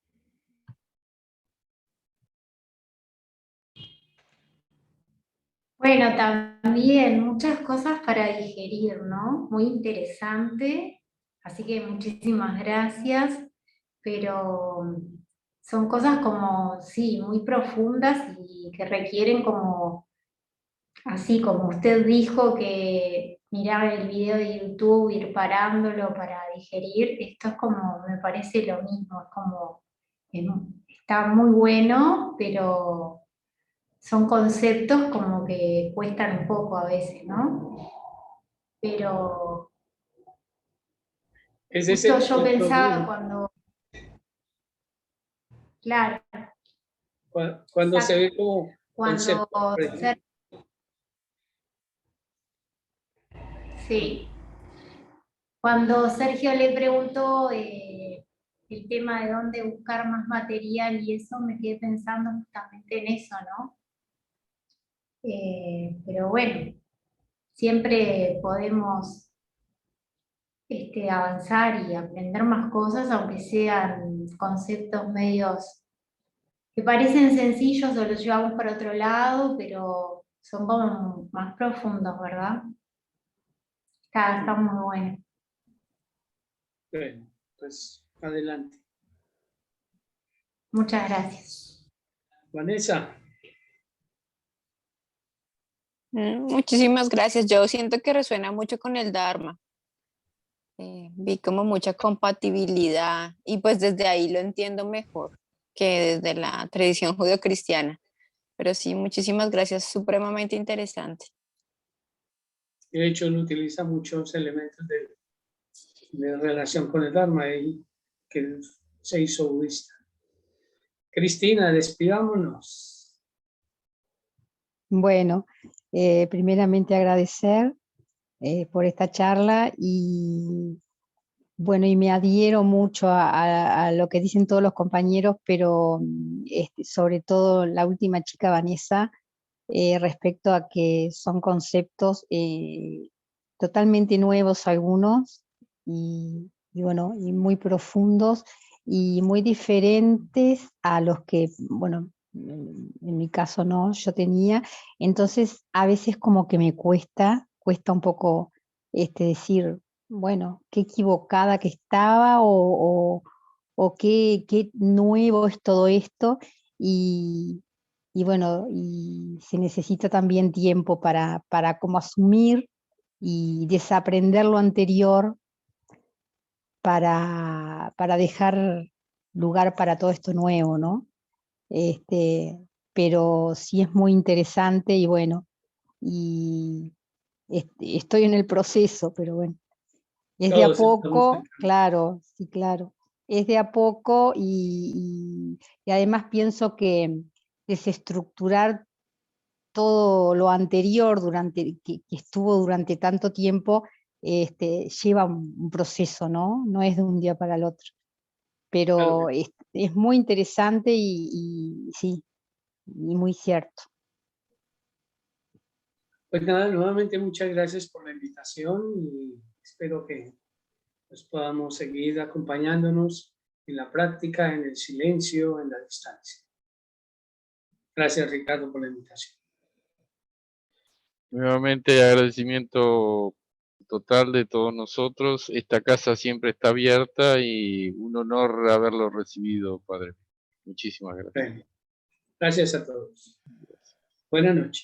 Bueno, también muchas cosas para digerir, ¿no? Muy interesante, así que muchísimas gracias, pero son cosas como, sí, muy profundas y que requieren como, así como usted dijo, que mirar el video de YouTube, ir parándolo para digerir, esto es como, me parece lo mismo, es como, está muy bueno, pero son conceptos como que cuestan un poco a veces, ¿no? Pero Ese es justo yo el pensaba problema. claro, Cuando se ve como cuando concepto. sí, cuando Sergio le preguntó el tema de dónde buscar más material y eso, me quedé pensando justamente en eso, ¿no? Pero bueno, siempre podemos avanzar y aprender más cosas, aunque sean conceptos medios que parecen sencillos o los llevamos para otro lado, pero son como más profundos, ¿verdad? Está muy bueno. Bueno, pues adelante. Muchas gracias. Vanessa. Muchísimas gracias. Yo siento que resuena mucho con el Dharma. Vi como mucha compatibilidad y pues desde ahí lo entiendo mejor que desde la tradición judeocristiana. Pero sí, muchísimas gracias, supremamente interesante. De hecho, él utiliza muchos elementos de relación con el Dharma y que él se hizo budista. Cristina, despidámonos. Bueno, primeramente agradecer por esta charla y bueno, y me adhiero mucho a lo que dicen todos los compañeros, pero sobre todo la última chica, Vanessa, respecto a que son conceptos totalmente nuevos algunos y bueno, y muy profundos y muy diferentes a los que, bueno, en mi caso no, yo tenía. Entonces a veces como que me cuesta un poco decir, bueno, qué equivocada que estaba o qué nuevo es todo esto. Y y bueno, y se necesita también tiempo para como asumir y desaprender lo anterior para dejar lugar para todo esto nuevo, ¿no? Pero sí es muy interesante y bueno, y estoy en el proceso, pero bueno, es de a Todos estamos en poco, camino. claro, sí, claro, es de a poco y además pienso que desestructurar todo lo anterior que estuvo durante tanto tiempo, lleva un proceso, ¿no? No es de un día para el otro. Claro Pero que es muy interesante y sí, y muy cierto. Pues nada, nuevamente muchas gracias por la invitación y espero que nos podamos seguir acompañándonos en la práctica, en el silencio, en la distancia. Gracias, Ricardo, por la invitación. Nuevamente agradecimiento total de todos nosotros. Esta casa siempre está abierta y un honor haberlo recibido, padre. Muchísimas gracias. Bueno, gracias a todos. Buenas noches.